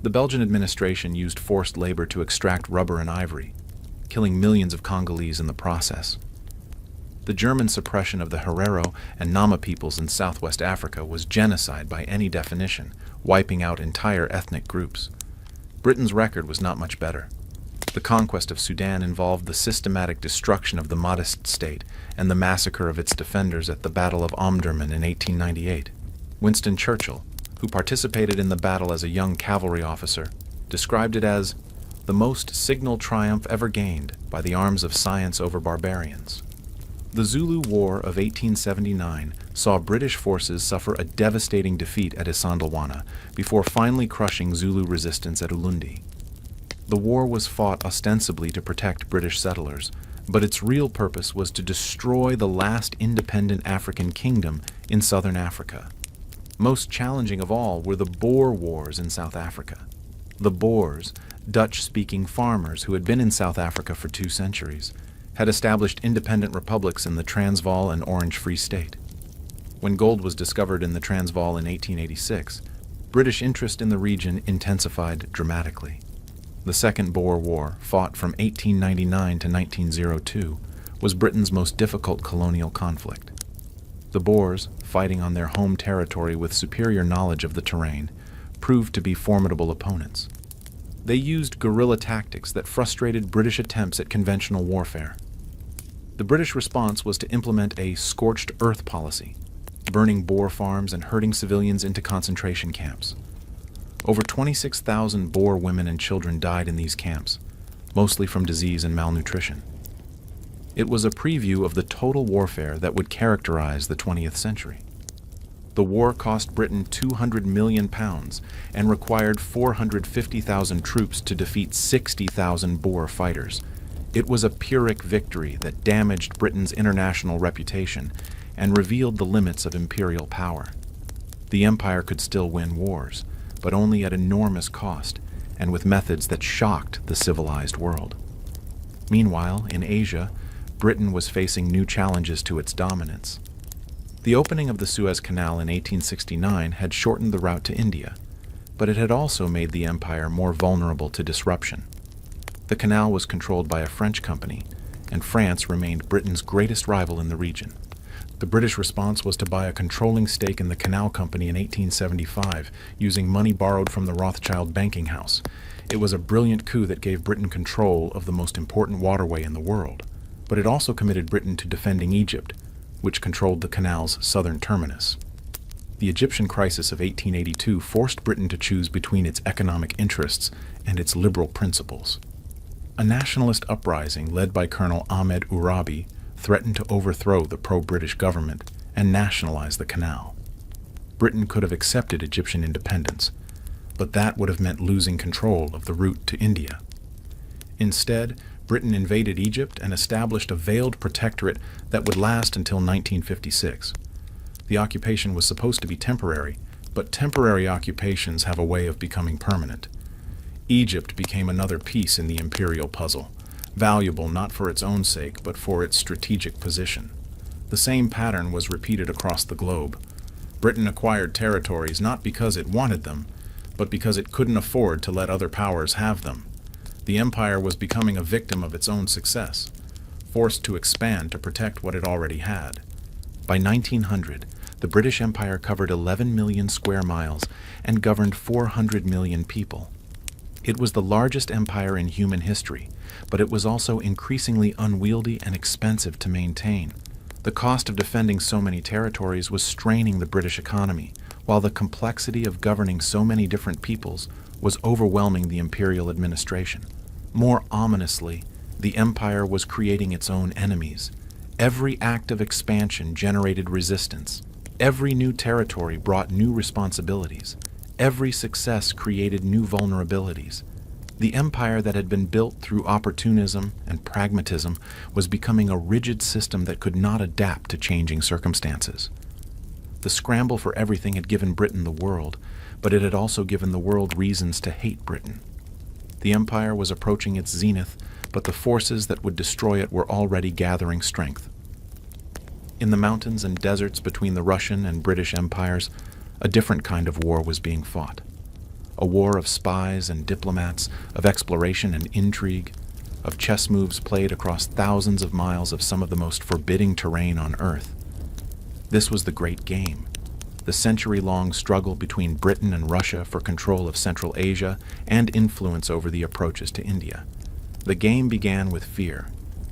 The Belgian administration used forced labor to extract rubber and ivory, killing millions of Congolese in the process. The German suppression of the Herero and Nama peoples in southwest Africa was genocide by any definition, wiping out entire ethnic groups. Britain's record was not much better. The conquest of Sudan involved the systematic destruction of the modest state and the massacre of its defenders at the Battle of Omdurman in 1898. Winston Churchill, who participated in the battle as a young cavalry officer, described it as the most signal triumph ever gained by the arms of science over barbarians. The Zulu War of 1879 saw British forces suffer a devastating defeat at Isandlwana before finally crushing Zulu resistance at Ulundi. The war was fought ostensibly to protect British settlers, but its real purpose was to destroy the last independent African kingdom in southern Africa. Most challenging of all were the Boer Wars in South Africa. The Boers, Dutch-speaking farmers who had been in South Africa for 2 centuries, had established independent republics in the Transvaal and Orange Free State. When gold was discovered in the Transvaal in 1886, British interest in the region intensified dramatically. The Second Boer War, fought from 1899 to 1902, was Britain's most difficult colonial conflict. The Boers, fighting on their home territory with superior knowledge of the terrain, proved to be formidable opponents. They used guerrilla tactics that frustrated British attempts at conventional warfare. The British response was to implement a scorched earth policy, burning Boer farms and herding civilians into concentration camps. Over 26,000 Boer women and children died in these camps, mostly from disease and malnutrition. It was a preview of the total warfare that would characterize the 20th century. The war cost Britain £200 million and required 450,000 troops to defeat 60,000 Boer fighters. It was a Pyrrhic victory that damaged Britain's international reputation and revealed the limits of imperial power. The empire could still win wars, but only at enormous cost and with methods that shocked the civilized world. Meanwhile, in Asia, Britain was facing new challenges to its dominance. The opening of the Suez Canal in 1869 had shortened the route to India, but it had also made the empire more vulnerable to disruption. The canal was controlled by a French company, and France remained Britain's greatest rival in the region. The British response was to buy a controlling stake in the Canal Company in 1875, using money borrowed from the Rothschild banking house. It was a brilliant coup that gave Britain control of the most important waterway in the world, but it also committed Britain to defending Egypt, which controlled the canal's southern terminus. The Egyptian crisis of 1882 forced Britain to choose between its economic interests and its liberal principles. A nationalist uprising led by Colonel Ahmed Urabi threatened to overthrow the pro-British government and nationalize the canal. Britain could have accepted Egyptian independence, but that would have meant losing control of the route to India. Instead, Britain invaded Egypt and established a veiled protectorate that would last until 1956. The occupation was supposed to be temporary, but temporary occupations have a way of becoming permanent. Egypt became another piece in the imperial puzzle, valuable not for its own sake, but for its strategic position. The same pattern was repeated across the globe. Britain acquired territories not because it wanted them, but because it couldn't afford to let other powers have them. The empire was becoming a victim of its own success, forced to expand to protect what it already had. By 1900, the British Empire covered 11 million square miles and governed 400 million people. It was the largest empire in human history, but it was also increasingly unwieldy and expensive to maintain. The cost of defending so many territories was straining the British economy, while the complexity of governing so many different peoples was overwhelming the imperial administration. More ominously, the empire was creating its own enemies. Every act of expansion generated resistance. Every new territory brought new responsibilities. Every success created new vulnerabilities. The empire that had been built through opportunism and pragmatism was becoming a rigid system that could not adapt to changing circumstances. The scramble for everything had given Britain the world, but it had also given the world reasons to hate Britain. The empire was approaching its zenith, but the forces that would destroy it were already gathering strength. In the mountains and deserts between the Russian and British empires, a different kind of war was being fought. A war of spies and diplomats, of exploration and intrigue, of chess moves played across thousands of miles of some of the most forbidding terrain on Earth. This was the Great Game, the century-long struggle between Britain and Russia for control of Central Asia and influence over the approaches to India. The game began with fear.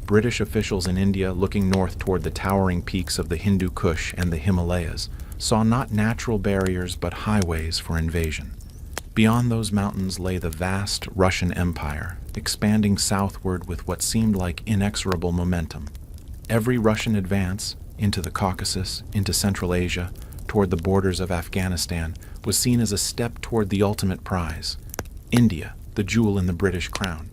British officials in India, looking north toward the towering peaks of the Hindu Kush and the Himalayas, saw not natural barriers but highways for invasion. Beyond those mountains lay the vast Russian Empire, expanding southward with what seemed like inexorable momentum. Every Russian advance into the Caucasus, into Central Asia, toward the borders of Afghanistan, was seen as a step toward the ultimate prize, India, the jewel in the British crown.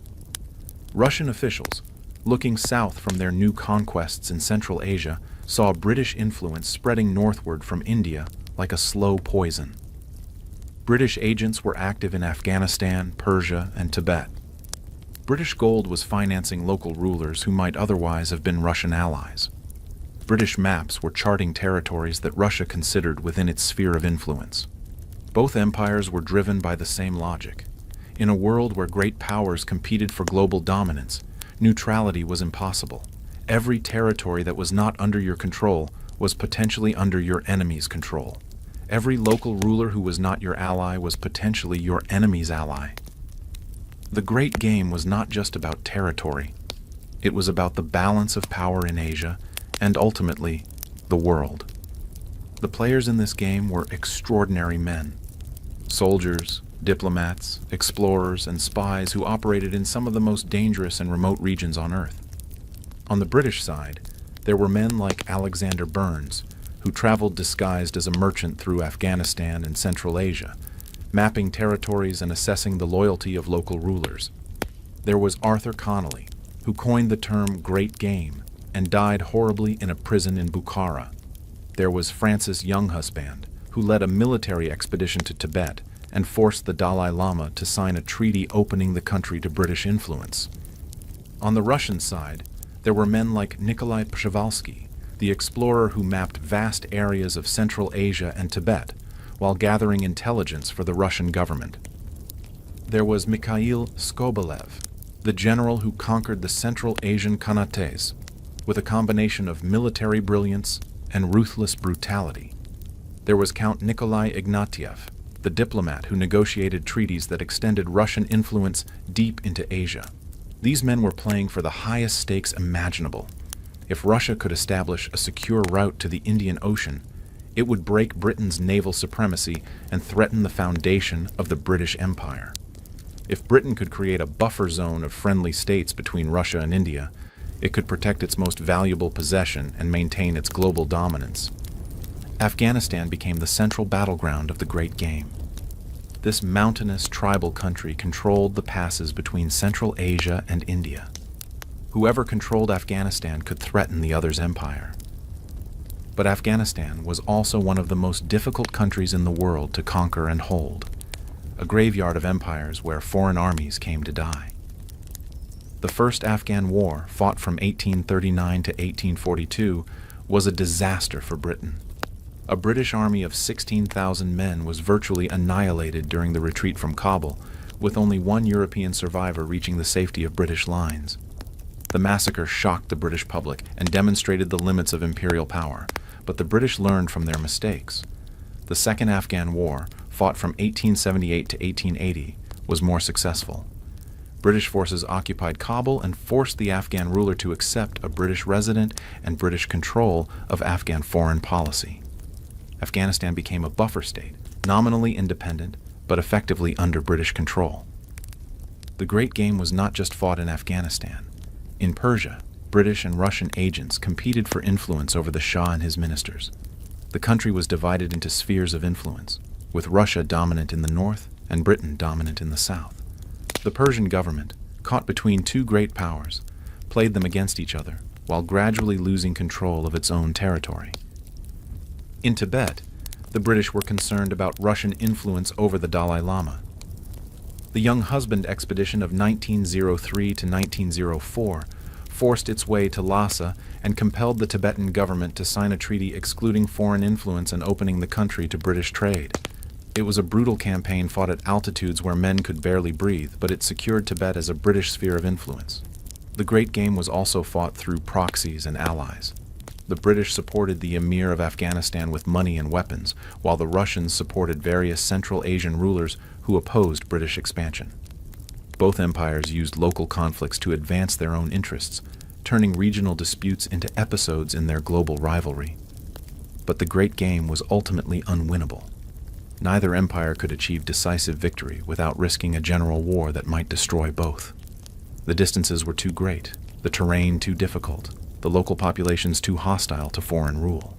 Russian officials, looking south from their new conquests in Central Asia, saw British influence spreading northward from India like a slow poison. British agents were active in Afghanistan, Persia, and Tibet. British gold was financing local rulers who might otherwise have been Russian allies. British maps were charting territories that Russia considered within its sphere of influence. Both empires were driven by the same logic. In a world where great powers competed for global dominance, neutrality was impossible. Every territory that was not under your control was potentially under your enemy's control. Every local ruler who was not your ally was potentially your enemy's ally. The Great Game was not just about territory. It was about the balance of power in Asia and ultimately the world. The players in this game were extraordinary men. Soldiers, diplomats, explorers, and spies who operated in some of the most dangerous and remote regions on Earth. On the British side, there were men like Alexander Burns, who traveled disguised as a merchant through Afghanistan and Central Asia, mapping territories and assessing the loyalty of local rulers. There was Arthur Connolly, who coined the term Great Game and died horribly in a prison in Bukhara. There was Francis Younghusband, who led a military expedition to Tibet and forced the Dalai Lama to sign a treaty opening the country to British influence. On the Russian side, there were men like Nikolai Przewalski, the explorer who mapped vast areas of Central Asia and Tibet while gathering intelligence for the Russian government. There was Mikhail Skobelev, the general who conquered the Central Asian Khanates with a combination of military brilliance and ruthless brutality. There was Count Nikolai Ignatieff, the diplomat who negotiated treaties that extended Russian influence deep into Asia. These men were playing for the highest stakes imaginable. If Russia could establish a secure route to the Indian Ocean, it would break Britain's naval supremacy and threaten the foundation of the British Empire. If Britain could create a buffer zone of friendly states between Russia and India, it could protect its most valuable possession and maintain its global dominance. Afghanistan became the central battleground of the Great Game. This mountainous tribal country controlled the passes between Central Asia and India. Whoever controlled Afghanistan could threaten the other's empire. But Afghanistan was also one of the most difficult countries in the world to conquer and hold, a graveyard of empires where foreign armies came to die. The First Afghan War, fought from 1839 to 1842, was a disaster for Britain. A British army of 16,000 men was virtually annihilated during the retreat from Kabul, with only one European survivor reaching the safety of British lines. The massacre shocked the British public and demonstrated the limits of imperial power, but the British learned from their mistakes. The Second Afghan War, fought from 1878 to 1880, was more successful. British forces occupied Kabul and forced the Afghan ruler to accept a British resident and British control of Afghan foreign policy. Afghanistan became a buffer state, nominally independent, but effectively under British control. The Great Game was not just fought in Afghanistan. In Persia, British and Russian agents competed for influence over the Shah and his ministers. The country was divided into spheres of influence, with Russia dominant in the north and Britain dominant in the south. The Persian government, caught between two great powers, played them against each other while gradually losing control of its own territory. In Tibet, the British were concerned about Russian influence over the Dalai Lama. The Younghusband expedition of 1903 to 1904 forced its way to Lhasa and compelled the Tibetan government to sign a treaty excluding foreign influence and opening the country to British trade. It was a brutal campaign fought at altitudes where men could barely breathe, but it secured Tibet as a British sphere of influence. The Great Game was also fought through proxies and allies. The British supported the Emir of Afghanistan with money and weapons, while the Russians supported various Central Asian rulers who opposed British expansion. Both empires used local conflicts to advance their own interests, turning regional disputes into episodes in their global rivalry. But the Great Game was ultimately unwinnable. Neither empire could achieve decisive victory without risking a general war that might destroy both. The distances were too great, the terrain too difficult, the local populations too hostile to foreign rule.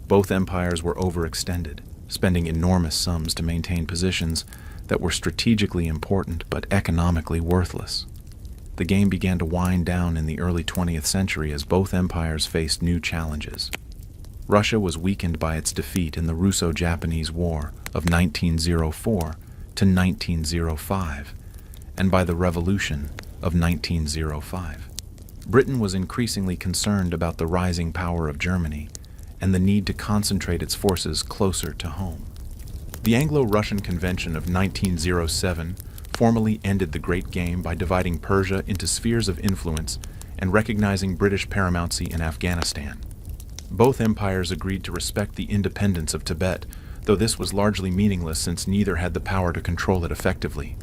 Both empires were overextended, spending enormous sums to maintain positions that were strategically important but economically worthless. The game began to wind down in the early 20th century as both empires faced new challenges. Russia was weakened by its defeat in the Russo-Japanese War of 1904 to 1905, and by the Revolution of 1905. Britain was increasingly concerned about the rising power of Germany and the need to concentrate its forces closer to home. The Anglo-Russian Convention of 1907 formally ended the Great Game by dividing Persia into spheres of influence and recognizing British paramountcy in Afghanistan. Both empires agreed to respect the independence of Tibet, though this was largely meaningless since neither had the power to control it effectively.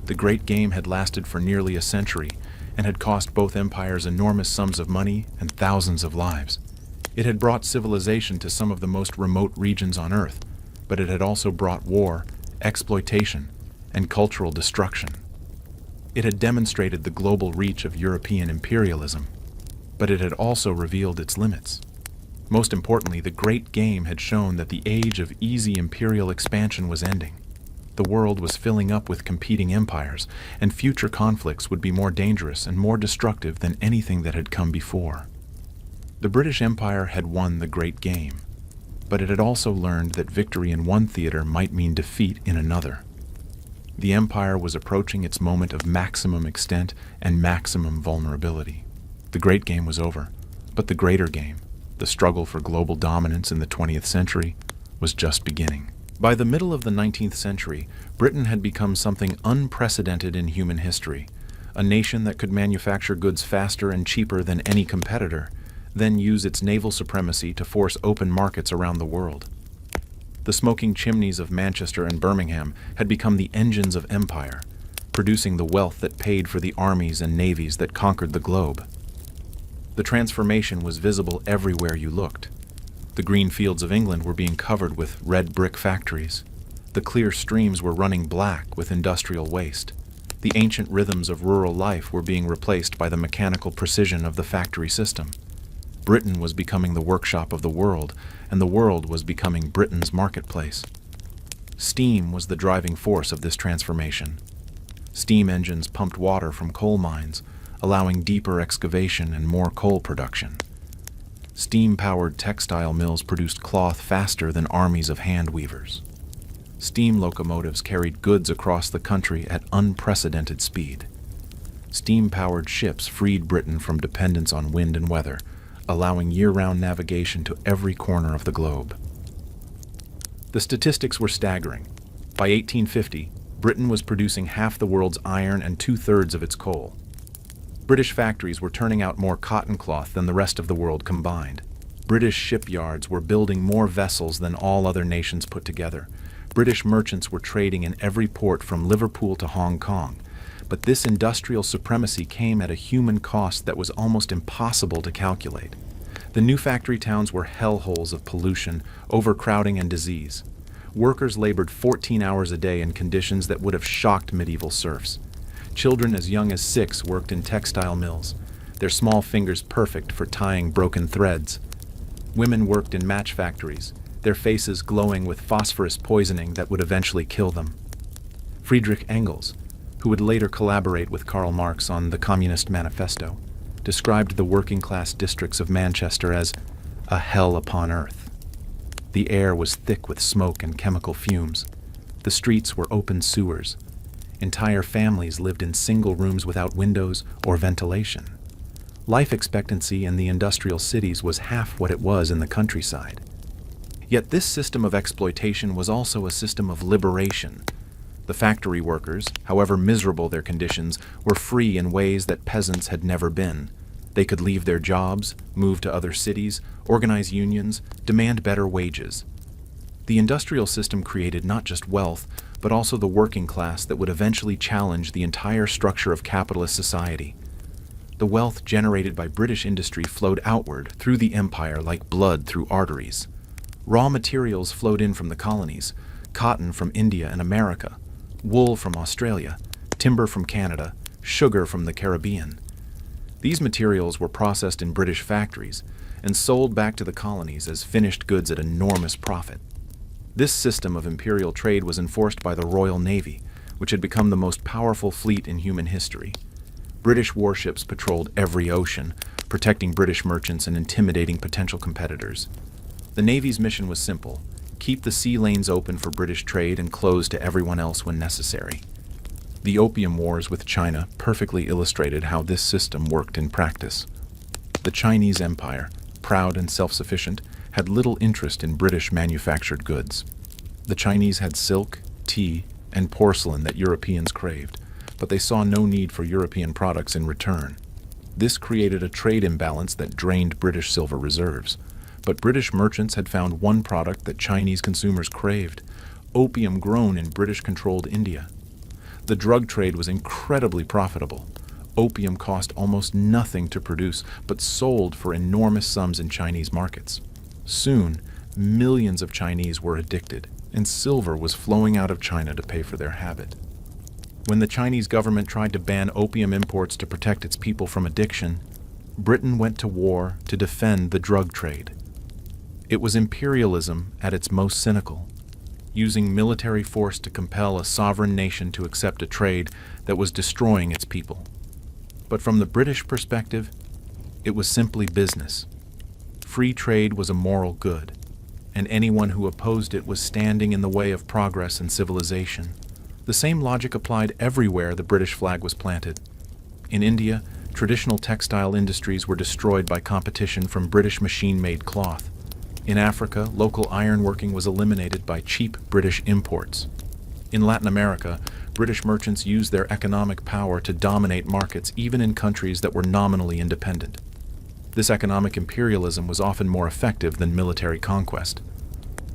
The Great Game had lasted for nearly a century and had cost both empires enormous sums of money and thousands of lives. It had brought civilization to some of the most remote regions on Earth, but it had also brought war, exploitation, and cultural destruction. It had demonstrated the global reach of European imperialism, but it had also revealed its limits. Most importantly, the Great Game had shown that the age of easy imperial expansion was ending. The world was filling up with competing empires, and future conflicts would be more dangerous and more destructive than anything that had come before. The British Empire had won the Great Game, but it had also learned that victory in one theater might mean defeat in another. The empire was approaching its moment of maximum extent and maximum vulnerability. The Great Game was over, but the greater game, the struggle for global dominance in the 20th century, was just beginning. By the middle of the 19th century, Britain had become something unprecedented in human history, a nation that could manufacture goods faster and cheaper than any competitor, then use its naval supremacy to force open markets around the world. The smoking chimneys of Manchester and Birmingham had become the engines of empire, producing the wealth that paid for the armies and navies that conquered the globe. The transformation was visible everywhere you looked. The green fields of England were being covered with red brick factories. The clear streams were running black with industrial waste. The ancient rhythms of rural life were being replaced by the mechanical precision of the factory system. Britain was becoming the workshop of the world, and the world was becoming Britain's marketplace. Steam was the driving force of this transformation. Steam engines pumped water from coal mines, allowing deeper excavation and more coal production. Steam-powered textile mills produced cloth faster than armies of hand weavers. Steam locomotives carried goods across the country at unprecedented speed. Steam-powered ships freed Britain from dependence on wind and weather, allowing year-round navigation to every corner of the globe. The statistics were staggering. By 1850, Britain was producing half the world's iron and two-thirds of its coal. British factories were turning out more cotton cloth than the rest of the world combined. British shipyards were building more vessels than all other nations put together. British merchants were trading in every port from Liverpool to Hong Kong. But this industrial supremacy came at a human cost that was almost impossible to calculate. The new factory towns were hellholes of pollution, overcrowding, and disease. Workers labored 14 hours a day in conditions that would have shocked medieval serfs. Children as young as 6 worked in textile mills, their small fingers perfect for tying broken threads. Women worked in match factories, their faces glowing with phosphorus poisoning that would eventually kill them. Friedrich Engels, who would later collaborate with Karl Marx on the Communist Manifesto, described the working-class districts of Manchester as a hell upon earth. The air was thick with smoke and chemical fumes. The streets were open sewers. Entire families lived in single rooms without windows or ventilation. Life expectancy in the industrial cities was half what it was in the countryside. Yet this system of exploitation was also a system of liberation. The factory workers, however miserable their conditions, were free in ways that peasants had never been. They could leave their jobs, move to other cities, organize unions, demand better wages. The industrial system created not just wealth, but also the working class that would eventually challenge the entire structure of capitalist society. The wealth generated by British industry flowed outward through the empire like blood through arteries. Raw materials flowed in from the colonies, cotton from India and America, wool from Australia, timber from Canada, sugar from the Caribbean. These materials were processed in British factories and sold back to the colonies as finished goods at enormous profit. This system of imperial trade was enforced by the Royal Navy, which had become the most powerful fleet in human history. British warships patrolled every ocean, protecting British merchants and intimidating potential competitors. The Navy's mission was simple: keep the sea lanes open for British trade and closed to everyone else when necessary. The Opium Wars with China perfectly illustrated how this system worked in practice. The Chinese Empire, proud and self-sufficient, had little interest in British manufactured goods. The Chinese had silk, tea, and porcelain that Europeans craved, but they saw no need for European products in return. This created a trade imbalance that drained British silver reserves. But British merchants had found one product that Chinese consumers craved: opium grown in British-controlled India. The drug trade was incredibly profitable. Opium cost almost nothing to produce, but sold for enormous sums in Chinese markets. Soon, millions of Chinese were addicted, and silver was flowing out of China to pay for their habit. When the Chinese government tried to ban opium imports to protect its people from addiction, Britain went to war to defend the drug trade. It was imperialism at its most cynical, using military force to compel a sovereign nation to accept a trade that was destroying its people. But from the British perspective, it was simply business. Free trade was a moral good, and anyone who opposed it was standing in the way of progress and civilization. The same logic applied everywhere the British flag was planted. In India, traditional textile industries were destroyed by competition from British machine-made cloth. In Africa, local ironworking was eliminated by cheap British imports. In Latin America, British merchants used their economic power to dominate markets even in countries that were nominally independent. This economic imperialism was often more effective than military conquest.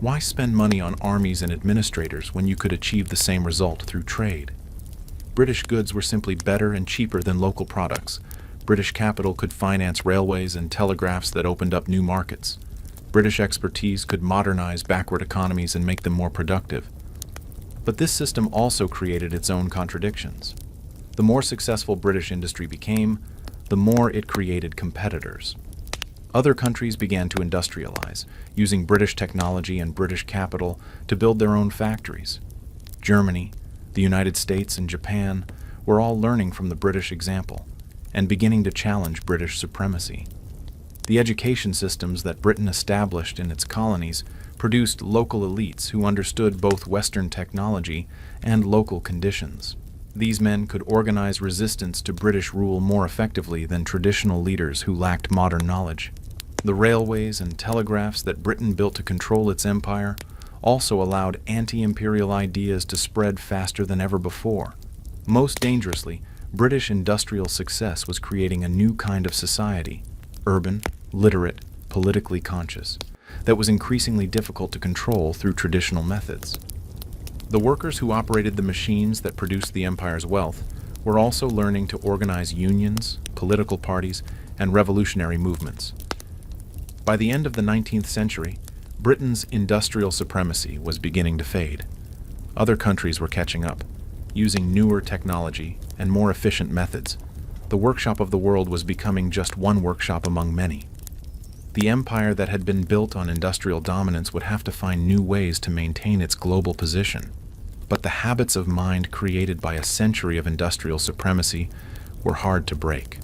Why spend money on armies and administrators when you could achieve the same result through trade? British goods were simply better and cheaper than local products. British capital could finance railways and telegraphs that opened up new markets. British expertise could modernize backward economies and make them more productive. But this system also created its own contradictions. The more successful British industry became, the more it created competitors. Other countries began to industrialize, using British technology and British capital to build their own factories. Germany, the United States, and Japan were all learning from the British example and beginning to challenge British supremacy. The education systems that Britain established in its colonies produced local elites who understood both Western technology and local conditions. These men could organize resistance to British rule more effectively than traditional leaders who lacked modern knowledge. The railways and telegraphs that Britain built to control its empire also allowed anti-imperial ideas to spread faster than ever before. Most dangerously, British industrial success was creating a new kind of society: urban, literate, politically conscious, that was increasingly difficult to control through traditional methods. The workers who operated the machines that produced the empire's wealth were also learning to organize unions, political parties, and revolutionary movements. By the end of the 19th century, Britain's industrial supremacy was beginning to fade. Other countries were catching up, using newer technology and more efficient methods. The workshop of the world was becoming just one workshop among many. The empire that had been built on industrial dominance would have to find new ways to maintain its global position. But the habits of mind created by a century of industrial supremacy were hard to break.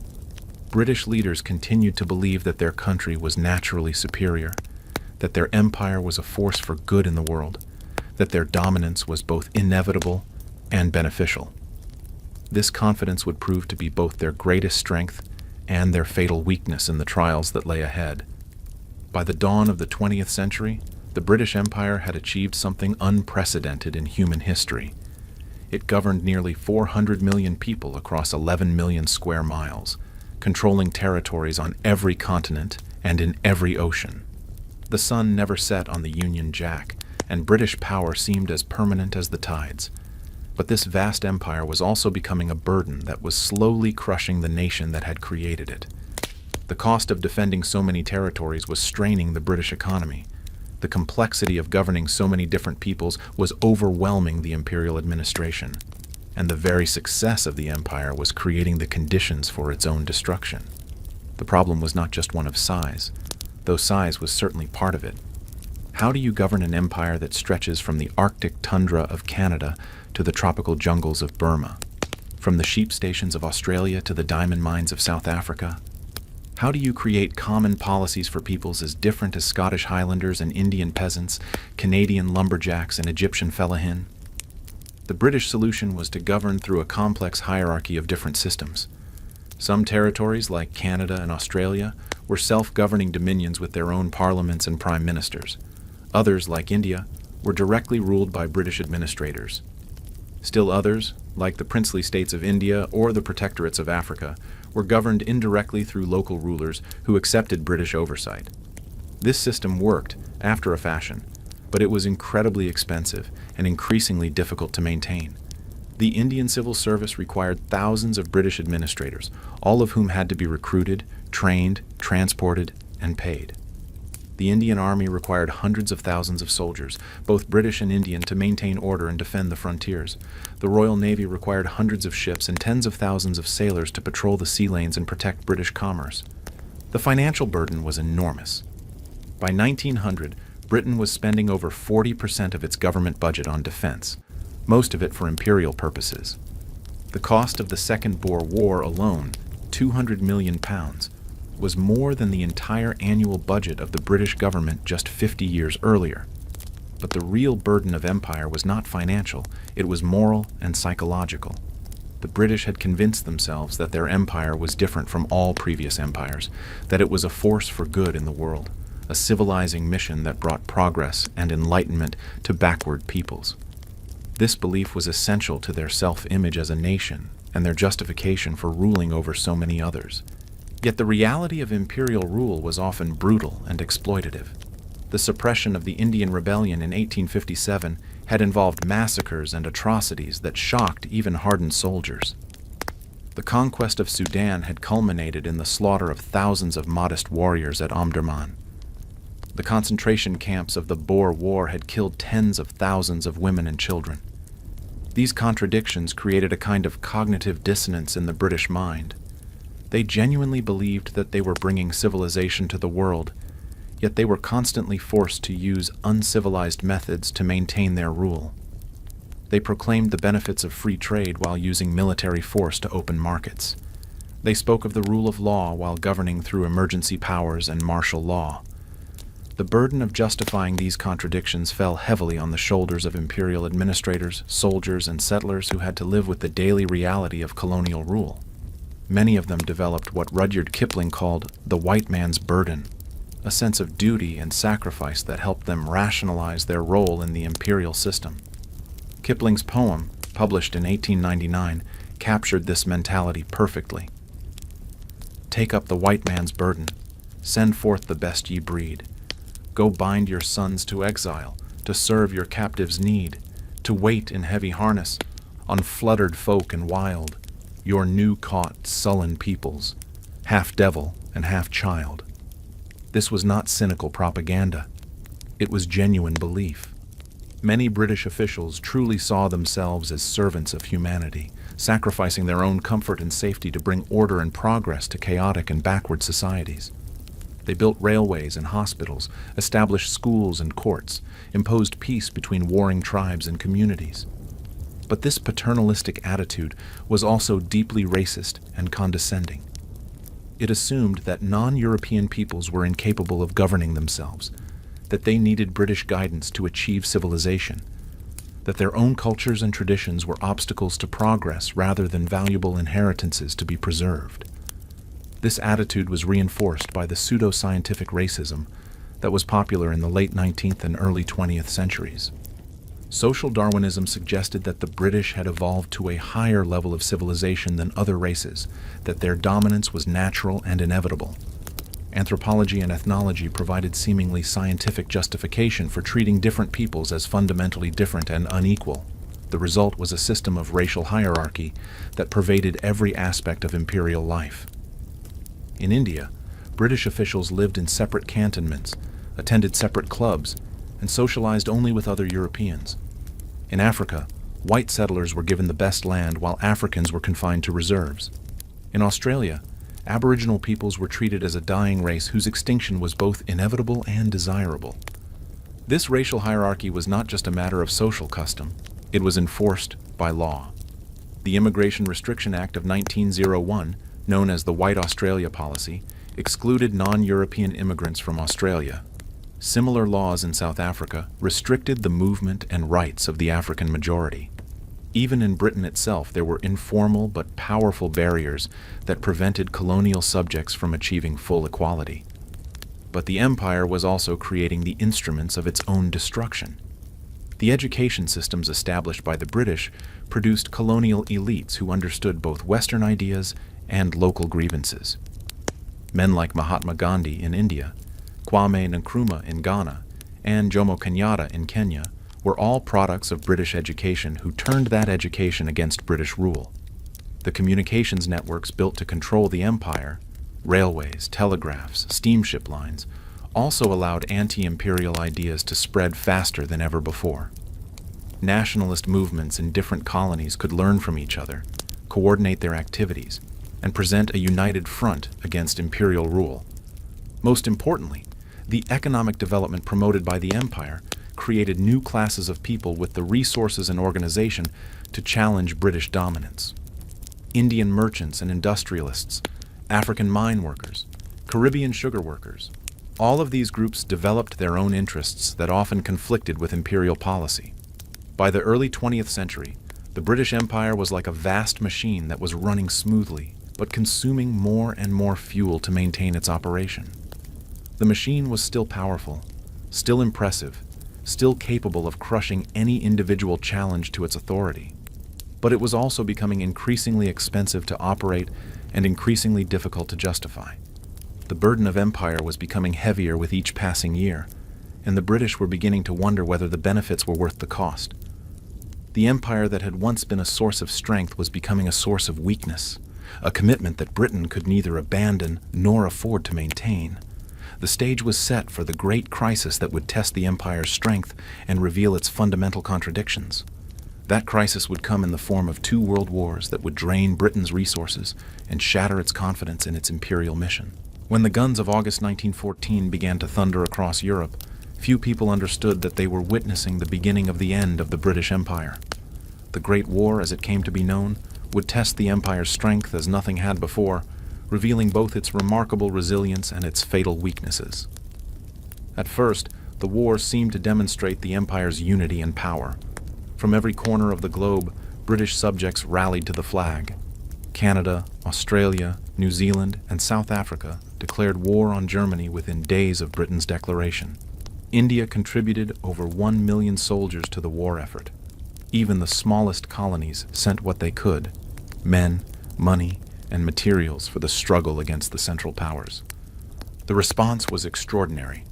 British leaders continued to believe that their country was naturally superior, that their empire was a force for good in the world, that their dominance was both inevitable and beneficial. This confidence would prove to be both their greatest strength and their fatal weakness in the trials that lay ahead. By the dawn of the 20th century, the British Empire had achieved something unprecedented in human history. It governed nearly 400 million people across 11 million square miles, controlling territories on every continent and in every ocean. The sun never set on the Union Jack, and British power seemed as permanent as the tides. But this vast empire was also becoming a burden that was slowly crushing the nation that had created it. The cost of defending so many territories was straining the British economy. The complexity of governing so many different peoples was overwhelming the imperial administration, and the very success of the empire was creating the conditions for its own destruction. The problem was not just one of size, though size was certainly part of it. How do you govern an empire that stretches from the Arctic tundra of Canada to the tropical jungles of Burma, from the sheep stations of Australia to the diamond mines of South Africa? How do you create common policies for peoples as different as Scottish Highlanders and Indian peasants, Canadian lumberjacks and Egyptian fellahin? The British solution was to govern through a complex hierarchy of different systems. Some territories, like Canada and Australia, were self-governing dominions with their own parliaments and prime ministers. Others, like India, were directly ruled by British administrators. Still others, like the princely states of India or the protectorates of Africa, were governed indirectly through local rulers who accepted British oversight. This system worked, after a fashion, but it was incredibly expensive and increasingly difficult to maintain. The Indian civil service required thousands of British administrators, all of whom had to be recruited, trained, transported, and paid. The Indian Army required hundreds of thousands of soldiers, both British and Indian, to maintain order and defend the frontiers. The Royal Navy required hundreds of ships and tens of thousands of sailors to patrol the sea lanes and protect British commerce. The financial burden was enormous. By 1900, Britain was spending over 40% of its government budget on defense, most of it for imperial purposes. The cost of the Second Boer War alone, £200 million, was more than the entire annual budget of the British government just 50 years earlier. But the real burden of empire was not financial, it was moral and psychological. The British had convinced themselves that their empire was different from all previous empires, that it was a force for good in the world, a civilizing mission that brought progress and enlightenment to backward peoples. This belief was essential to their self-image as a nation and their justification for ruling over so many others. Yet the reality of imperial rule was often brutal and exploitative. The suppression of the Indian Rebellion in 1857 had involved massacres and atrocities that shocked even hardened soldiers. The conquest of Sudan had culminated in the slaughter of thousands of modest warriors at Omdurman. The concentration camps of the Boer War had killed tens of thousands of women and children. These contradictions created a kind of cognitive dissonance in the British mind. They genuinely believed that they were bringing civilization to the world, yet they were constantly forced to use uncivilized methods to maintain their rule. They proclaimed the benefits of free trade while using military force to open markets. They spoke of the rule of law while governing through emergency powers and martial law. The burden of justifying these contradictions fell heavily on the shoulders of imperial administrators, soldiers, and settlers who had to live with the daily reality of colonial rule. Many of them developed what Rudyard Kipling called the white man's burden, a sense of duty and sacrifice that helped them rationalize their role in the imperial system. Kipling's poem, published in 1899, captured this mentality perfectly. Take up the white man's burden, send forth the best ye breed. Go bind your sons to exile, to serve your captives' need, to wait in heavy harness on fluttered folk and wild, your new-caught, sullen peoples, half devil and half child. This was not cynical propaganda. It was genuine belief. Many British officials truly saw themselves as servants of humanity, sacrificing their own comfort and safety to bring order and progress to chaotic and backward societies. They built railways and hospitals, established schools and courts, imposed peace between warring tribes and communities. But this paternalistic attitude was also deeply racist and condescending. It assumed that non-European peoples were incapable of governing themselves, that they needed British guidance to achieve civilization, that their own cultures and traditions were obstacles to progress rather than valuable inheritances to be preserved. This attitude was reinforced by the pseudo-scientific racism that was popular in the late 19th and early 20th centuries. Social Darwinism suggested that the British had evolved to a higher level of civilization than other races, that their dominance was natural and inevitable. Anthropology and ethnology provided seemingly scientific justification for treating different peoples as fundamentally different and unequal. The result was a system of racial hierarchy that pervaded every aspect of imperial life. In India, British officials lived in separate cantonments, attended separate clubs, and socialized only with other Europeans. In Africa, white settlers were given the best land while Africans were confined to reserves. In Australia, Aboriginal peoples were treated as a dying race whose extinction was both inevitable and desirable. This racial hierarchy was not just a matter of social custom, it was enforced by law. The Immigration Restriction Act of 1901, known as the White Australia Policy, excluded non-European immigrants from Australia. Similar laws in South Africa restricted the movement and rights of the African majority. Even in Britain itself, there were informal but powerful barriers that prevented colonial subjects from achieving full equality. But the empire was also creating the instruments of its own destruction. The education systems established by the British produced colonial elites who understood both Western ideas and local grievances. Men like Mahatma Gandhi in India, Kwame Nkrumah in Ghana, and Jomo Kenyatta in Kenya were all products of British education who turned that education against British rule. The communications networks built to control the empire, railways, telegraphs, steamship lines, also allowed anti-imperial ideas to spread faster than ever before. Nationalist movements in different colonies could learn from each other, coordinate their activities, and present a united front against imperial rule. Most importantly, the economic development promoted by the empire created new classes of people with the resources and organization to challenge British dominance. Indian merchants and industrialists, African mine workers, Caribbean sugar workers, all of these groups developed their own interests that often conflicted with imperial policy. By the early 20th century, the British Empire was like a vast machine that was running smoothly, but consuming more and more fuel to maintain its operation. The machine was still powerful, still impressive, still capable of crushing any individual challenge to its authority. But it was also becoming increasingly expensive to operate and increasingly difficult to justify. The burden of empire was becoming heavier with each passing year, and the British were beginning to wonder whether the benefits were worth the cost. The empire that had once been a source of strength was becoming a source of weakness, a commitment that Britain could neither abandon nor afford to maintain. The stage was set for the great crisis that would test the empire's strength and reveal its fundamental contradictions. That crisis would come in the form of 2 world wars that would drain Britain's resources and shatter its confidence in its imperial mission. When the guns of August 1914 began to thunder across Europe, few people understood that they were witnessing the beginning of the end of the British Empire. The Great War, as it came to be known, would test the empire's strength as nothing had before, revealing both its remarkable resilience and its fatal weaknesses. At first, the war seemed to demonstrate the empire's unity and power. From every corner of the globe, British subjects rallied to the flag. Canada, Australia, New Zealand, and South Africa declared war on Germany within days of Britain's declaration. India contributed over 1 million soldiers to the war effort. Even the smallest colonies sent what they could: men, money, and materials for the struggle against the Central Powers. The response was extraordinary.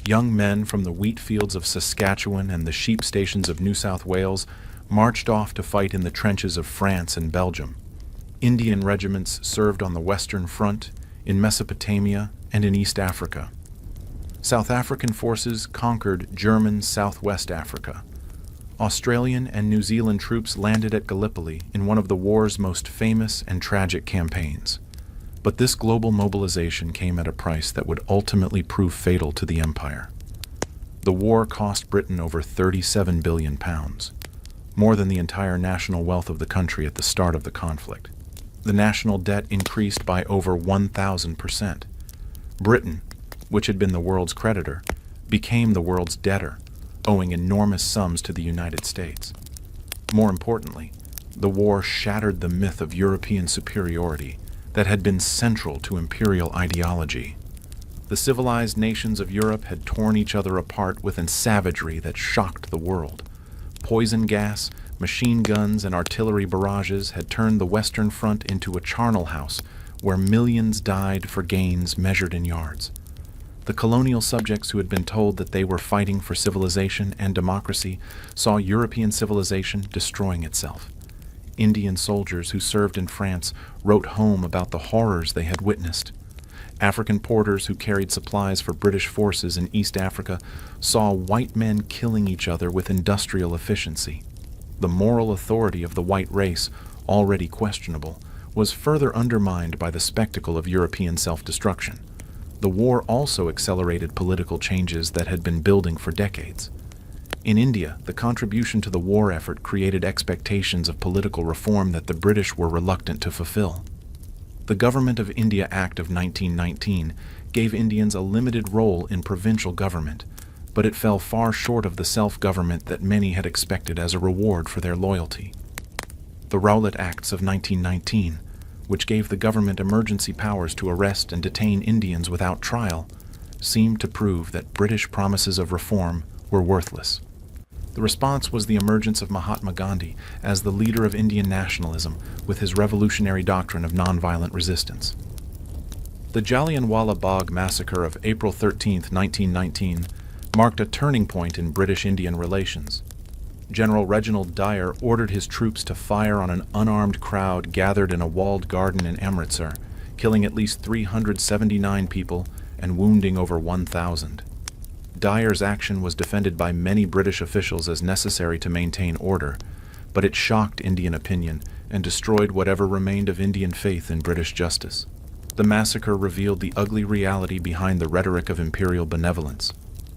Young men from the wheat fields of Saskatchewan and the sheep stations of New South Wales marched off to fight in the trenches of France and Belgium. Indian regiments served on the Western Front, in Mesopotamia, and in East Africa. South African forces conquered German Southwest Africa. Australian and New Zealand troops landed at Gallipoli in one of the war's most famous and tragic campaigns. But this global mobilization came at a price that would ultimately prove fatal to the empire. The war cost Britain over £37 billion, more than the entire national wealth of the country at the start of the conflict. The national debt increased by over 1,000%. Britain, which had been the world's creditor, became the world's debtor, owing enormous sums to the United States. More importantly, the war shattered the myth of European superiority that had been central to imperial ideology. The civilized nations of Europe had torn each other apart with a savagery that shocked the world. Poison gas, machine guns, and artillery barrages had turned the Western Front into a charnel house where millions died for gains measured in yards. The colonial subjects who had been told that they were fighting for civilization and democracy saw European civilization destroying itself. Indian soldiers who served in France wrote home about the horrors they had witnessed. African porters who carried supplies for British forces in East Africa saw white men killing each other with industrial efficiency. The moral authority of the white race, already questionable, was further undermined by the spectacle of European self-destruction. The war also accelerated political changes that had been building for decades. In India, the contribution to the war effort created expectations of political reform that the British were reluctant to fulfill. The Government of India Act of 1919 gave Indians a limited role in provincial government, but it fell far short of the self-government that many had expected as a reward for their loyalty. The Rowlatt Acts of 1919, which gave the government emergency powers to arrest and detain Indians without trial, seemed to prove that British promises of reform were worthless. The response was the emergence of Mahatma Gandhi as the leader of Indian nationalism with his revolutionary doctrine of nonviolent resistance. The Jallianwala Bagh massacre of April 13, 1919, marked a turning point in British-Indian relations. General Reginald Dyer ordered his troops to fire on an unarmed crowd gathered in a walled garden in Amritsar, killing at least 379 people and wounding over 1,000. Dyer's action was defended by many British officials as necessary to maintain order, but it shocked Indian opinion and destroyed whatever remained of Indian faith in British justice. The massacre revealed the ugly reality behind the rhetoric of imperial benevolence.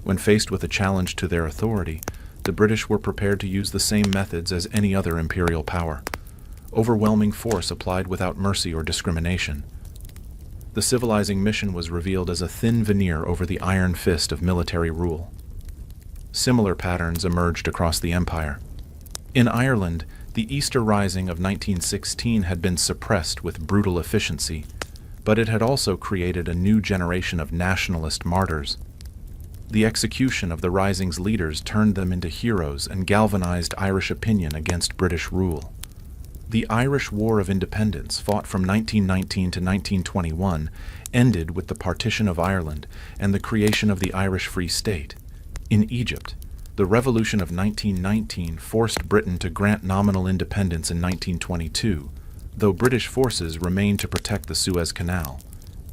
When faced with a challenge to their authority, the British were prepared to use the same methods as any other imperial power. Overwhelming force applied without mercy or discrimination. The civilizing mission was revealed as a thin veneer over the iron fist of military rule. Similar patterns emerged across the empire. In Ireland, the Easter Rising of 1916 had been suppressed with brutal efficiency, but it had also created a new generation of nationalist martyrs. The execution of the Rising's leaders turned them into heroes and galvanized Irish opinion against British rule. The Irish War of Independence, fought from 1919 to 1921, ended with the partition of Ireland and the creation of the Irish Free State. In Egypt, the Revolution of 1919 forced Britain to grant nominal independence in 1922, though British forces remained to protect the Suez Canal.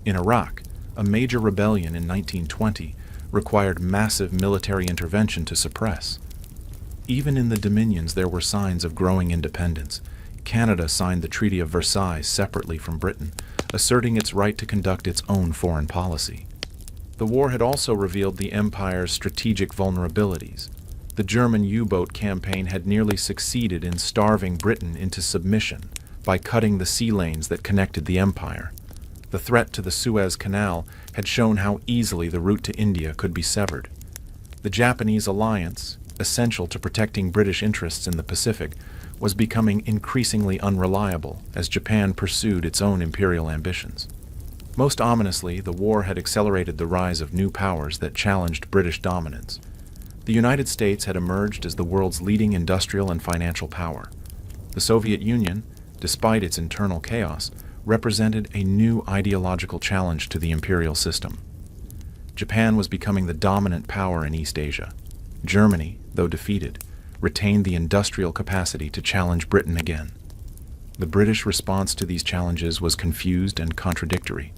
In Iraq, a major rebellion in 1920 required massive military intervention to suppress. Even in the Dominions there were signs of growing independence. Canada signed the Treaty of Versailles separately from Britain, asserting its right to conduct its own foreign policy. The war had also revealed the empire's strategic vulnerabilities. The German U-boat campaign had nearly succeeded in starving Britain into submission by cutting the sea lanes that connected the empire. The threat to the Suez Canal had shown how easily the route to India could be severed. The Japanese alliance, essential to protecting British interests in the Pacific, was becoming increasingly unreliable as Japan pursued its own imperial ambitions. Most ominously, the war had accelerated the rise of new powers that challenged British dominance. The United States had emerged as the world's leading industrial and financial power. The Soviet Union, despite its internal chaos, represented a new ideological challenge to the imperial system. Japan was becoming the dominant power in East Asia. Germany, though defeated, retained the industrial capacity to challenge Britain again. The British response to these challenges was confused and contradictory.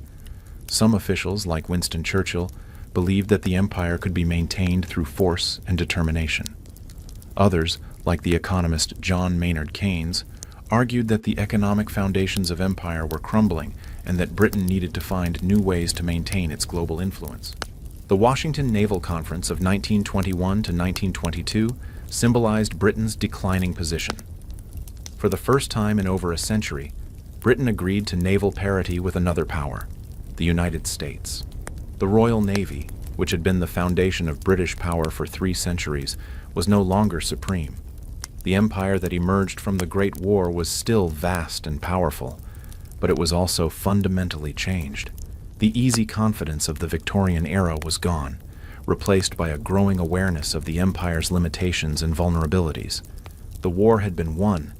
Some officials, like Winston Churchill, believed that the empire could be maintained through force and determination. Others, like the economist John Maynard Keynes, argued that the economic foundations of empire were crumbling and that Britain needed to find new ways to maintain its global influence. The Washington Naval Conference of 1921 to 1922 symbolized Britain's declining position. For the first time in over a century, Britain agreed to naval parity with another power, the United States. The Royal Navy, which had been the foundation of British power for 3 centuries, was no longer supreme. The empire that emerged from the Great War was still vast and powerful, but it was also fundamentally changed. The easy confidence of the Victorian era was gone, replaced by a growing awareness of the empire's limitations and vulnerabilities. The war had been won,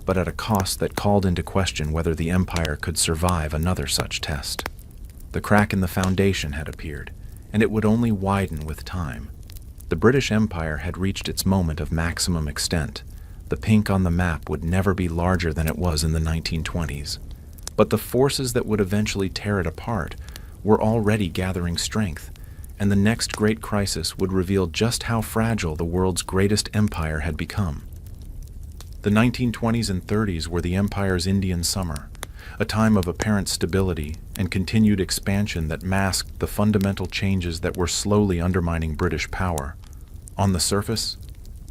but at a cost that called into question whether the empire could survive another such test. The crack in the foundation had appeared, and it would only widen with time. The British Empire had reached its moment of maximum extent. The pink on the map would never be larger than it was in the 1920s. But the forces that would eventually tear it apart were already gathering strength, and the next great crisis would reveal just how fragile the world's greatest empire had become. The 1920s and 30s were the empire's Indian summer, a time of apparent stability and continued expansion that masked the fundamental changes that were slowly undermining British power. On the surface,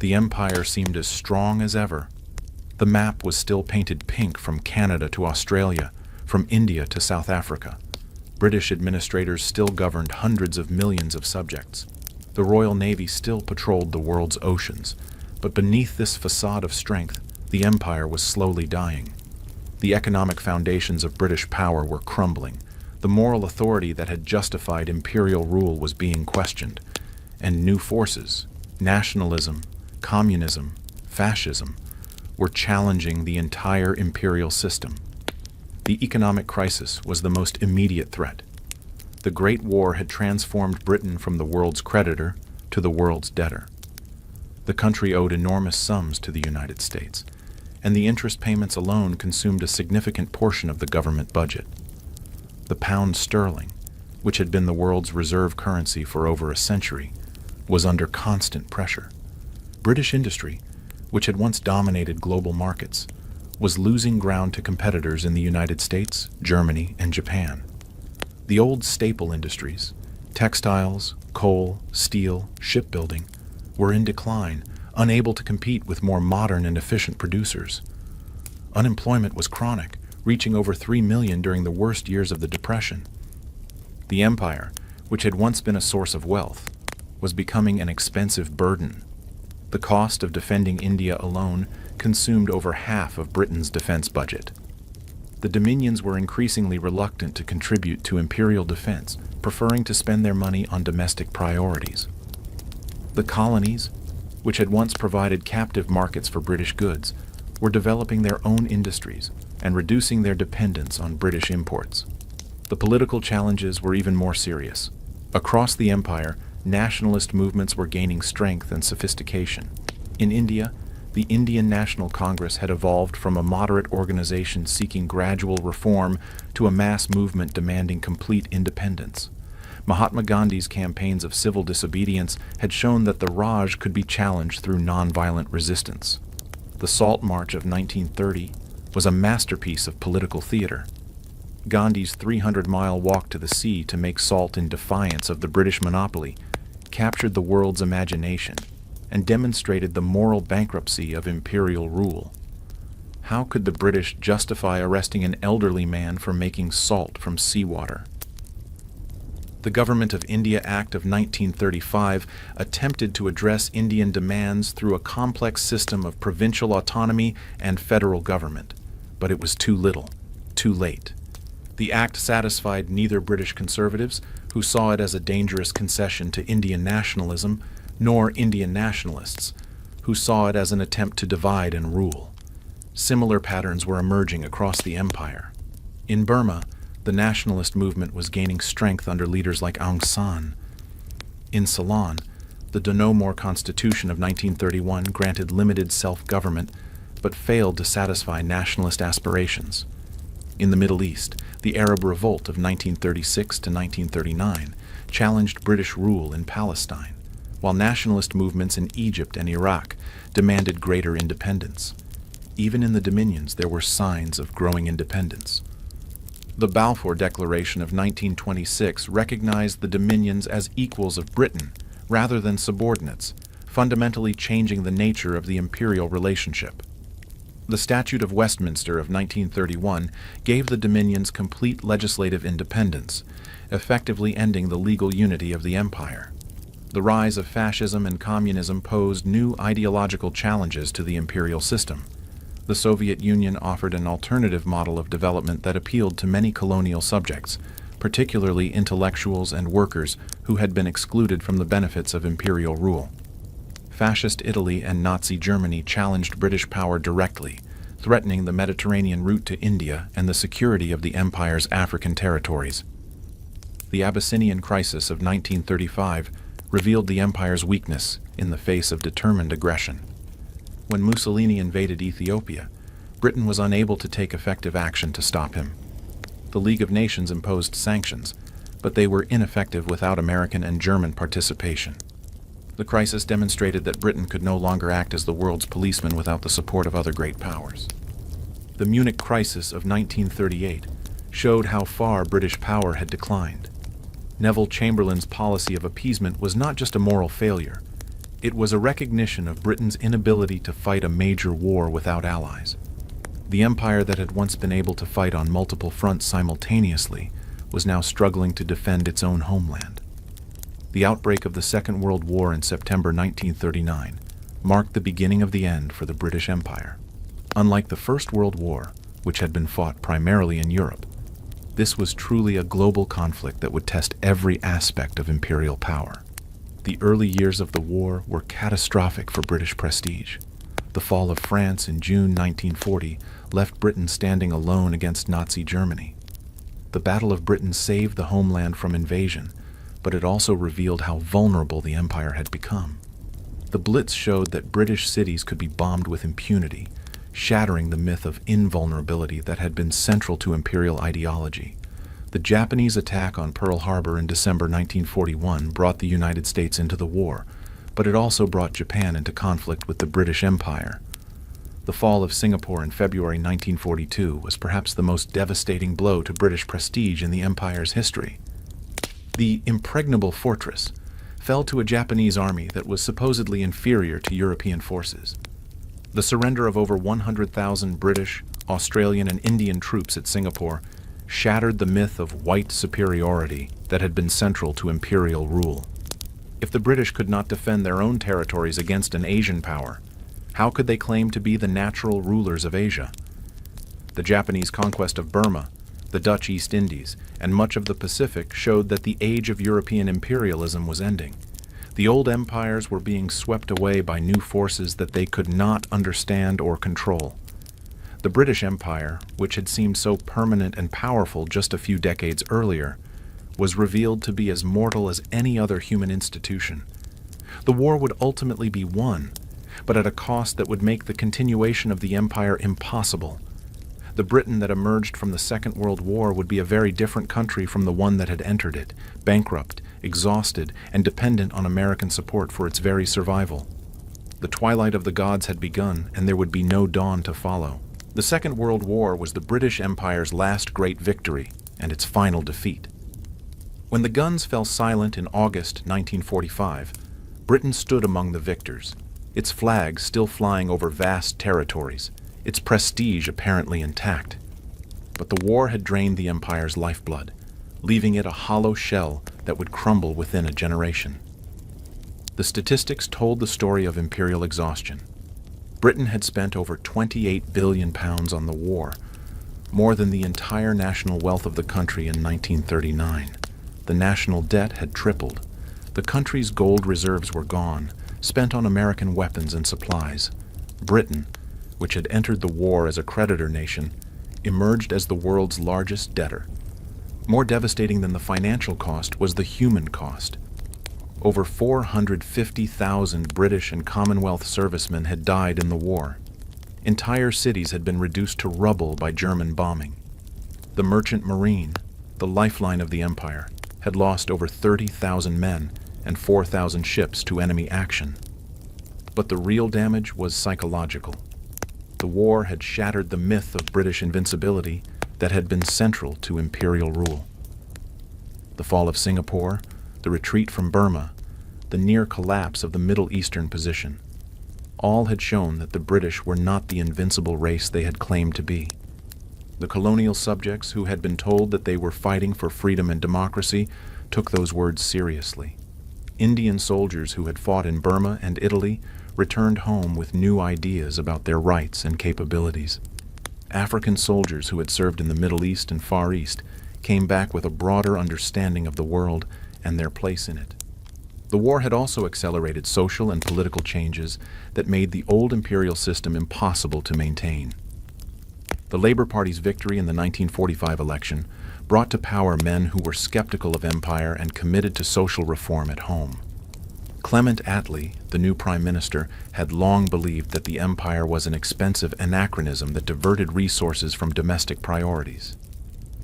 the empire seemed as strong as ever. The map was still painted pink from Canada to Australia, from India to South Africa. British administrators still governed hundreds of millions of subjects. The Royal Navy still patrolled the world's oceans, but beneath this facade of strength, the empire was slowly dying. The economic foundations of British power were crumbling. The moral authority that had justified imperial rule was being questioned, and new forces, nationalism, communism, fascism, were challenging the entire imperial system. The economic crisis was the most immediate threat. The Great War had transformed Britain from the world's creditor to the world's debtor. The country owed enormous sums to the United States, and the interest payments alone consumed a significant portion of the government budget. The pound sterling, which had been the world's reserve currency for over a century, was under constant pressure. British industry, which had once dominated global markets, was losing ground to competitors in the United States, Germany, and Japan. The old staple industries, textiles, coal, steel, shipbuilding, were in decline, unable to compete with more modern and efficient producers. Unemployment was chronic, reaching over 3 million during the worst years of the Depression. The empire, which had once been a source of wealth, was becoming an expensive burden. The cost of defending India alone consumed over half of Britain's defense budget. The dominions were increasingly reluctant to contribute to imperial defense, preferring to spend their money on domestic priorities. The colonies, which had once provided captive markets for British goods, were developing their own industries and reducing their dependence on British imports. The political challenges were even more serious. Across the empire, nationalist movements were gaining strength and sophistication. In India, the Indian National Congress had evolved from a moderate organization seeking gradual reform to a mass movement demanding complete independence. Mahatma Gandhi's campaigns of civil disobedience had shown that the Raj could be challenged through nonviolent resistance. The Salt March of 1930 was a masterpiece of political theater. Gandhi's 300-mile walk to the sea to make salt in defiance of the British monopoly captured the world's imagination and demonstrated the moral bankruptcy of imperial rule. How could the British justify arresting an elderly man for making salt from seawater? The Government of India Act of 1935 attempted to address Indian demands through a complex system of provincial autonomy and federal government, but it was too little, too late. The act satisfied neither British conservatives, who saw it as a dangerous concession to Indian nationalism, nor Indian nationalists, who saw it as an attempt to divide and rule. Similar patterns were emerging across the empire. In Burma, the nationalist movement was gaining strength under leaders like Aung San. In Ceylon, the Donomor Constitution of 1931 granted limited self-government, but failed to satisfy nationalist aspirations. In the Middle East, the Arab Revolt of 1936 to 1939 challenged British rule in Palestine, while nationalist movements in Egypt and Iraq demanded greater independence. Even in the dominions, there were signs of growing independence. The Balfour Declaration of 1926 recognized the dominions as equals of Britain rather than subordinates, fundamentally changing the nature of the imperial relationship. The Statute of Westminster of 1931 gave the dominions complete legislative independence, effectively ending the legal unity of the empire. The rise of fascism and communism posed new ideological challenges to the imperial system. The Soviet Union offered an alternative model of development that appealed to many colonial subjects, particularly intellectuals and workers who had been excluded from the benefits of imperial rule. Fascist Italy and Nazi Germany challenged British power directly, threatening the Mediterranean route to India and the security of the empire's African territories. The Abyssinian crisis of 1935 revealed the empire's weakness in the face of determined aggression. When Mussolini invaded Ethiopia, Britain was unable to take effective action to stop him. The League of Nations imposed sanctions, but they were ineffective without American and German participation. The crisis demonstrated that Britain could no longer act as the world's policeman without the support of other great powers. The Munich crisis of 1938 showed how far British power had declined. Neville Chamberlain's policy of appeasement was not just a moral failure, it was a recognition of Britain's inability to fight a major war without allies. The empire that had once been able to fight on multiple fronts simultaneously was now struggling to defend its own homeland. The outbreak of the Second World War in September 1939 marked the beginning of the end for the British Empire. Unlike the First World War, which had been fought primarily in Europe, this was truly a global conflict that would test every aspect of imperial power. The early years of the war were catastrophic for British prestige. The fall of France in June 1940 left Britain standing alone against Nazi Germany. The Battle of Britain saved the homeland from invasion, but it also revealed how vulnerable the empire had become. The Blitz showed that British cities could be bombed with impunity, shattering the myth of invulnerability that had been central to imperial ideology. The Japanese attack on Pearl Harbor in December 1941 brought the United States into the war, but it also brought Japan into conflict with the British Empire. The fall of Singapore in February 1942 was perhaps the most devastating blow to British prestige in the empire's history. The impregnable fortress fell to a Japanese army that was supposedly inferior to European forces. The surrender of over 100,000 British, Australian, and Indian troops at Singapore shattered the myth of white superiority that had been central to imperial rule. If the British could not defend their own territories against an Asian power, how could they claim to be the natural rulers of Asia? The Japanese conquest of Burma, the Dutch East Indies, and much of the Pacific showed that the age of European imperialism was ending. The old empires were being swept away by new forces that they could not understand or control. The British Empire, which had seemed so permanent and powerful just a few decades earlier, was revealed to be as mortal as any other human institution. The war would ultimately be won, but at a cost that would make the continuation of the empire impossible. The Britain that emerged from the Second World War would be a very different country from the one that had entered it, bankrupt, exhausted, and dependent on American support for its very survival. The twilight of the gods had begun, and there would be no dawn to follow. The Second World War was the British Empire's last great victory, and its final defeat. When the guns fell silent in August 1945, Britain stood among the victors, its flag still flying over vast territories, its prestige apparently intact. But the war had drained the empire's lifeblood, leaving it a hollow shell that would crumble within a generation. The statistics told the story of imperial exhaustion. Britain had spent over £28 billion on the war, more than the entire national wealth of the country in 1939. The national debt had tripled. The country's gold reserves were gone, spent on American weapons and supplies. Britain, which had entered the war as a creditor nation, emerged as the world's largest debtor. More devastating than the financial cost was the human cost. Over 450,000 British and Commonwealth servicemen had died in the war. Entire cities had been reduced to rubble by German bombing. The merchant marine, the lifeline of the empire, had lost over 30,000 men and 4,000 ships to enemy action. But the real damage was psychological. The war had shattered the myth of British invincibility that had been central to imperial rule. The fall of Singapore, the retreat from Burma, the near collapse of the Middle Eastern position, all had shown that the British were not the invincible race they had claimed to be. The colonial subjects who had been told that they were fighting for freedom and democracy took those words seriously. Indian soldiers who had fought in Burma and Italy returned home with new ideas about their rights and capabilities. African soldiers who had served in the Middle East and Far East came back with a broader understanding of the world and their place in it. The war had also accelerated social and political changes that made the old imperial system impossible to maintain. The Labour Party's victory in the 1945 election brought to power men who were skeptical of empire and committed to social reform at home. Clement Attlee, the new prime minister, had long believed that the empire was an expensive anachronism that diverted resources from domestic priorities.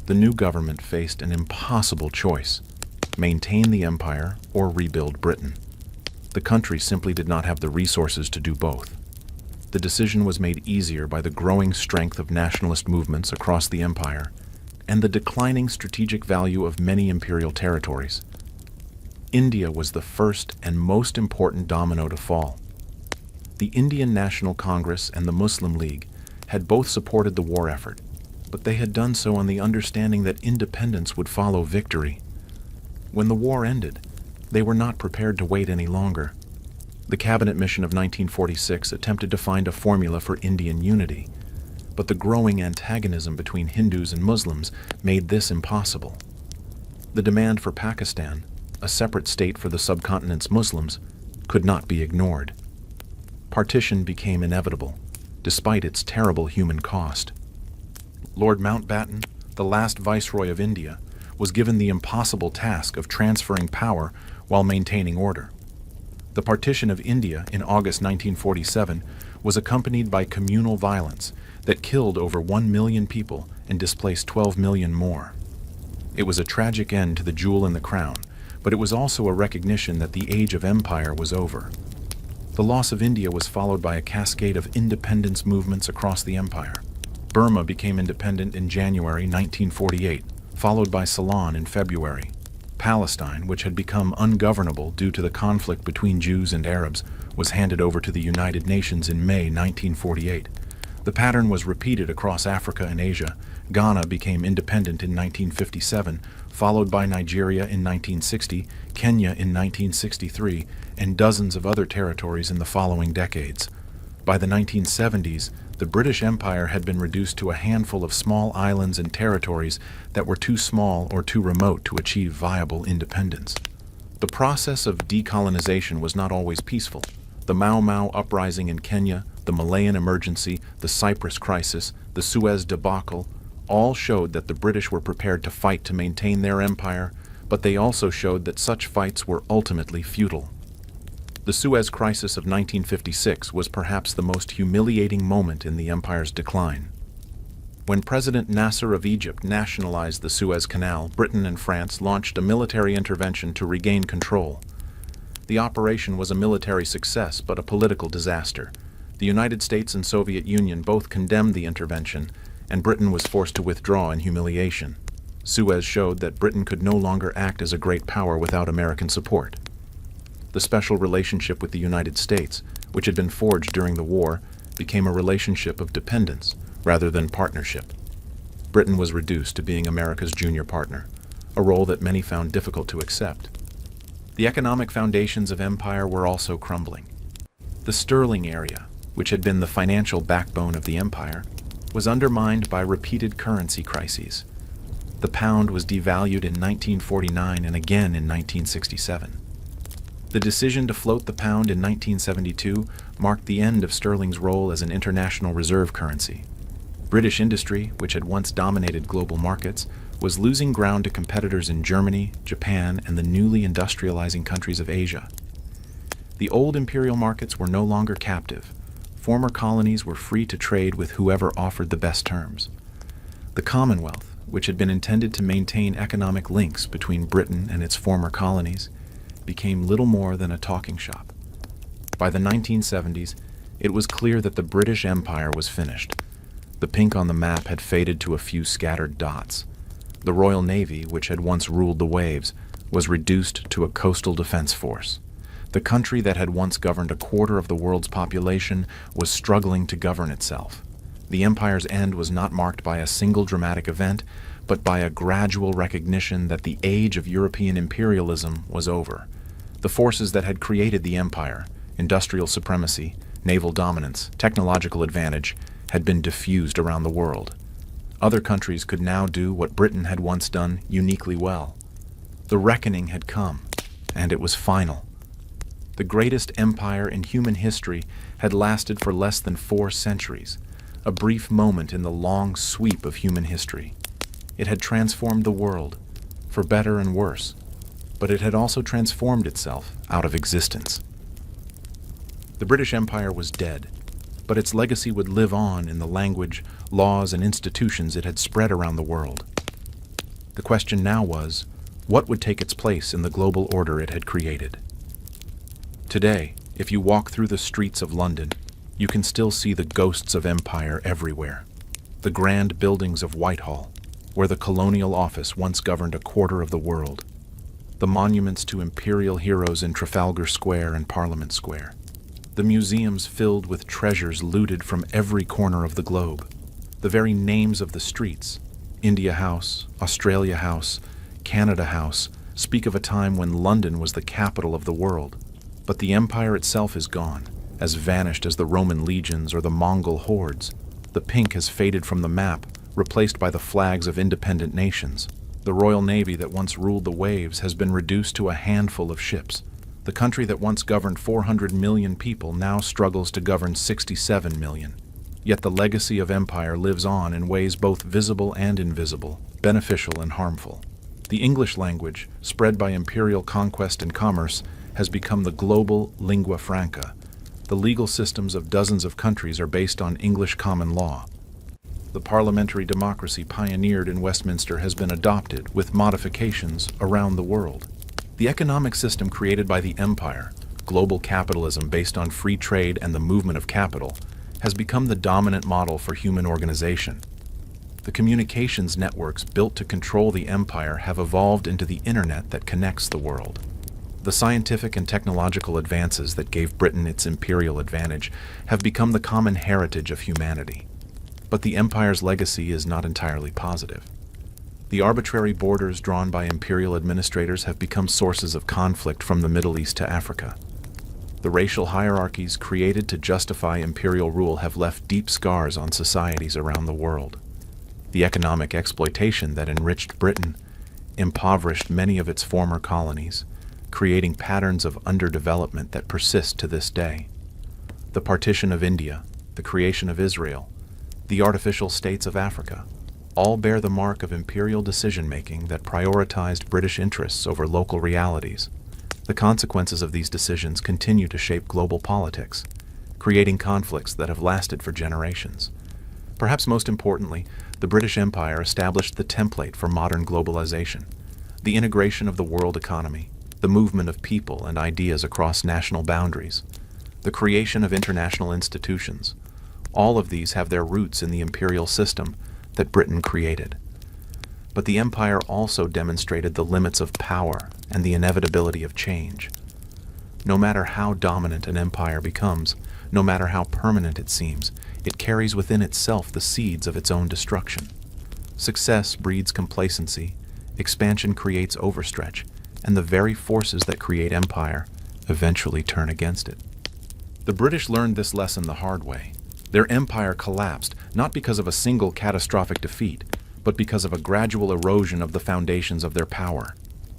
The new government faced an impossible choice: maintain the empire or rebuild Britain. The country simply did not have the resources to do both. The decision was made easier by the growing strength of nationalist movements across the empire and the declining strategic value of many imperial territories. India was the first and most important domino to fall. The Indian National Congress and the Muslim League had both supported the war effort, but they had done so on the understanding that independence would follow victory. When the war ended, they were not prepared to wait any longer. The cabinet mission of 1946 attempted to find a formula for Indian unity, but the growing antagonism between Hindus and Muslims made this impossible. The demand for Pakistan, a separate state for the subcontinent's Muslims, could not be ignored. Partition became inevitable, despite its terrible human cost. Lord Mountbatten, the last Viceroy of India, was given the impossible task of transferring power while maintaining order. The partition of India in August 1947 was accompanied by communal violence that killed over 1 million people and displaced 12 million more. It was a tragic end to the jewel in the crown, but it was also a recognition that the age of empire was over. The loss of India was followed by a cascade of independence movements across the empire. Burma became independent in January 1948, followed by Ceylon in February. Palestine, which had become ungovernable due to the conflict between Jews and Arabs, was handed over to the United Nations in May 1948. The pattern was repeated across Africa and Asia. Ghana became independent in 1957, followed by Nigeria in 1960, Kenya in 1963, and dozens of other territories in the following decades. By the 1970s, the British Empire had been reduced to a handful of small islands and territories that were too small or too remote to achieve viable independence. The process of decolonization was not always peaceful. The Mau Mau uprising in Kenya, the Malayan emergency, the Cyprus crisis, the Suez debacle, all showed that the British were prepared to fight to maintain their empire, but they also showed that such fights were ultimately futile. The Suez Crisis of 1956 was perhaps the most humiliating moment in the empire's decline. When President Nasser of Egypt nationalized the Suez Canal, Britain and France launched a military intervention to regain control. The operation was a military success, but a political disaster. The United States and Soviet Union both condemned the intervention, and Britain was forced to withdraw in humiliation. Suez showed that Britain could no longer act as a great power without American support. The special relationship with the United States, which had been forged during the war, became a relationship of dependence rather than partnership. Britain was reduced to being America's junior partner, a role that many found difficult to accept. The economic foundations of empire were also crumbling. The sterling area, which had been the financial backbone of the empire, was undermined by repeated currency crises. The pound was devalued in 1949 and again in 1967. The decision to float the pound in 1972 marked the end of sterling's role as an international reserve currency. British industry, which had once dominated global markets, was losing ground to competitors in Germany, Japan, and the newly industrializing countries of Asia. The old imperial markets were no longer captive. Former colonies were free to trade with whoever offered the best terms. The Commonwealth, which had been intended to maintain economic links between Britain and its former colonies, became little more than a talking shop. By the 1970s, it was clear that the British Empire was finished. The pink on the map had faded to a few scattered dots. The Royal Navy, which had once ruled the waves, was reduced to a coastal defense force. The country that had once governed a quarter of the world's population was struggling to govern itself. The empire's end was not marked by a single dramatic event, but by a gradual recognition that the age of European imperialism was over. The forces that had created the empire, industrial supremacy, naval dominance, technological advantage, had been diffused around the world. Other countries could now do what Britain had once done uniquely well. The reckoning had come, and it was final. The greatest empire in human history had lasted for less than 4 centuries, a brief moment in the long sweep of human history. It had transformed the world, for better and worse, but it had also transformed itself out of existence. The British Empire was dead, but its legacy would live on in the language, laws, and institutions it had spread around the world. The question now was, what would take its place in the global order it had created? Today, if you walk through the streets of London, you can still see the ghosts of empire everywhere. The grand buildings of Whitehall, where the colonial office once governed a quarter of the world. The monuments to imperial heroes in Trafalgar Square and Parliament Square. The museums filled with treasures looted from every corner of the globe. The very names of the streets, India House, Australia House, Canada House, speak of a time when London was the capital of the world. But the empire itself is gone, as vanished as the Roman legions or the Mongol hordes. The pink has faded from the map, replaced by the flags of independent nations. The Royal Navy that once ruled the waves has been reduced to a handful of ships. The country that once governed 400 million people now struggles to govern 67 million. Yet the legacy of empire lives on in ways both visible and invisible, beneficial and harmful. The English language, spread by imperial conquest and commerce, has become the global lingua franca. The legal systems of dozens of countries are based on English common law. The parliamentary democracy pioneered in Westminster has been adopted, with modifications, around the world. The economic system created by the empire, global capitalism based on free trade and the movement of capital, has become the dominant model for human organization. The communications networks built to control the empire have evolved into the internet that connects the world. The scientific and technological advances that gave Britain its imperial advantage have become the common heritage of humanity. But the empire's legacy is not entirely positive. The arbitrary borders drawn by imperial administrators have become sources of conflict from the Middle East to Africa. The racial hierarchies created to justify imperial rule have left deep scars on societies around the world. The economic exploitation that enriched Britain impoverished many of its former colonies, creating patterns of underdevelopment that persist to this day. The partition of India, the creation of Israel, the artificial states of Africa, all bear the mark of imperial decision-making that prioritized British interests over local realities. The consequences of these decisions continue to shape global politics, creating conflicts that have lasted for generations. Perhaps most importantly, the British Empire established the template for modern globalization, the integration of the world economy, the movement of people and ideas across national boundaries, the creation of international institutions. All of these have their roots in the imperial system that Britain created. But the empire also demonstrated the limits of power and the inevitability of change. No matter how dominant an empire becomes, no matter how permanent it seems, it carries within itself the seeds of its own destruction. Success breeds complacency, expansion creates overstretch, and the very forces that create empire eventually turn against it. The British learned this lesson the hard way. Their empire collapsed not because of a single catastrophic defeat, but because of a gradual erosion of the foundations of their power.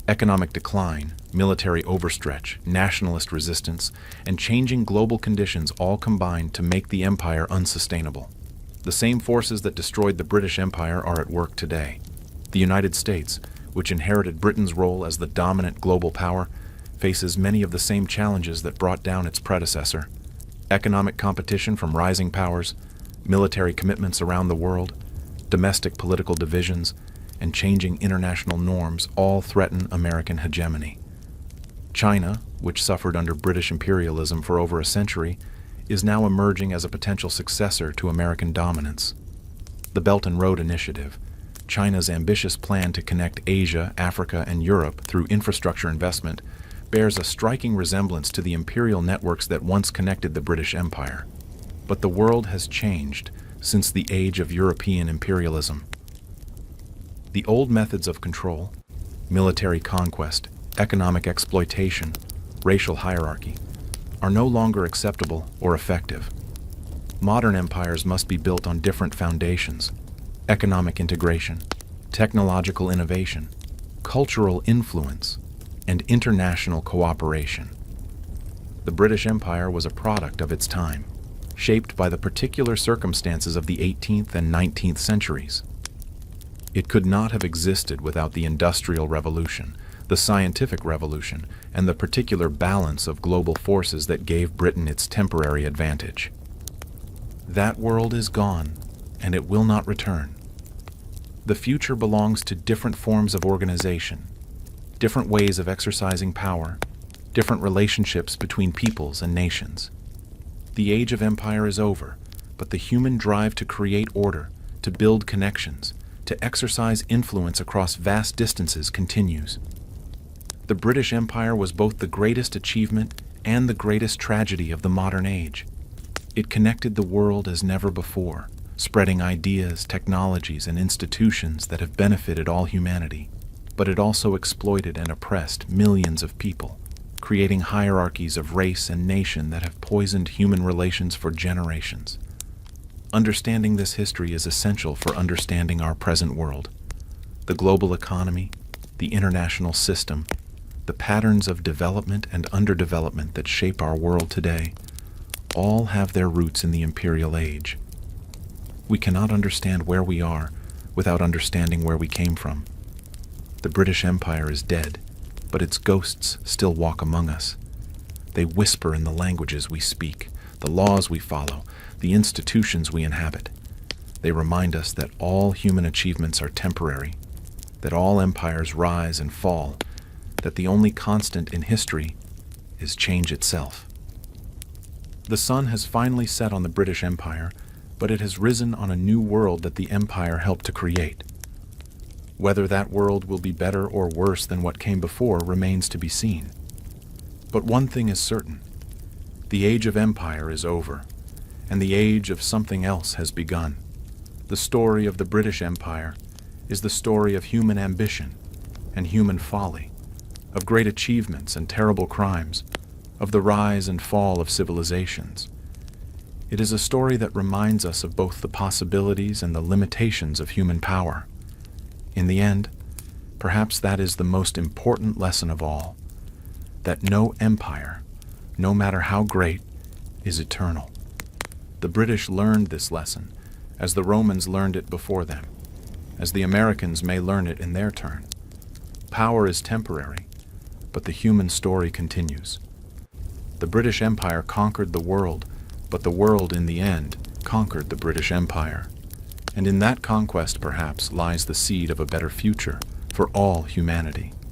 Economic decline, military overstretch, nationalist resistance, and changing global conditions all combined to make the empire unsustainable. The same forces that destroyed the British Empire are at work today. The United States, which inherited Britain's role as the dominant global power, faces many of the same challenges that brought down its predecessor. Economic competition from rising powers, military commitments around the world, domestic political divisions, and changing international norms all threaten American hegemony. China, which suffered under British imperialism for over a century, is now emerging as a potential successor to American dominance. The Belt and Road Initiative, China's ambitious plan to connect Asia, Africa, and Europe through infrastructure investment, bears a striking resemblance to the imperial networks that once connected the British Empire. But the world has changed since the age of European imperialism. The old methods of control, military conquest, economic exploitation, racial hierarchy, are no longer acceptable or effective. Modern empires must be built on different foundations: economic integration, technological innovation, cultural influence, and international cooperation. The British Empire was a product of its time, shaped by the particular circumstances of the 18th and 19th centuries. It could not have existed without the Industrial Revolution, the Scientific Revolution, and the particular balance of global forces that gave Britain its temporary advantage. That world is gone, and it will not return. The future belongs to different forms of organization, different ways of exercising power, different relationships between peoples and nations. The age of empire is over, but the human drive to create order, to build connections, to exercise influence across vast distances continues. The British Empire was both the greatest achievement and the greatest tragedy of the modern age. It connected the world as never before, spreading ideas, technologies, and institutions that have benefited all humanity. But it also exploited and oppressed millions of people, creating hierarchies of race and nation that have poisoned human relations for generations. Understanding this history is essential for understanding our present world. The global economy, the international system, the patterns of development and underdevelopment that shape our world today, all have their roots in the imperial age. We cannot understand where we are without understanding where we came from. The British Empire is dead, but its ghosts still walk among us. They whisper in the languages we speak, the laws we follow, the institutions we inhabit. They remind us that all human achievements are temporary, that all empires rise and fall, that the only constant in history is change itself. The sun has finally set on the British Empire, but it has risen on a new world that the empire helped to create. Whether that world will be better or worse than what came before remains to be seen. But one thing is certain: the age of empire is over, and the age of something else has begun. The story of the British Empire is the story of human ambition and human folly, of great achievements and terrible crimes, of the rise and fall of civilizations. It is a story that reminds us of both the possibilities and the limitations of human power. In the end, perhaps that is the most important lesson of all, that no empire, no matter how great, is eternal. The British learned this lesson, as the Romans learned it before them, as the Americans may learn it in their turn. Power is temporary, but the human story continues. The British Empire conquered the world, but the world, in the end, conquered the British Empire. And in that conquest, perhaps, lies the seed of a better future for all humanity.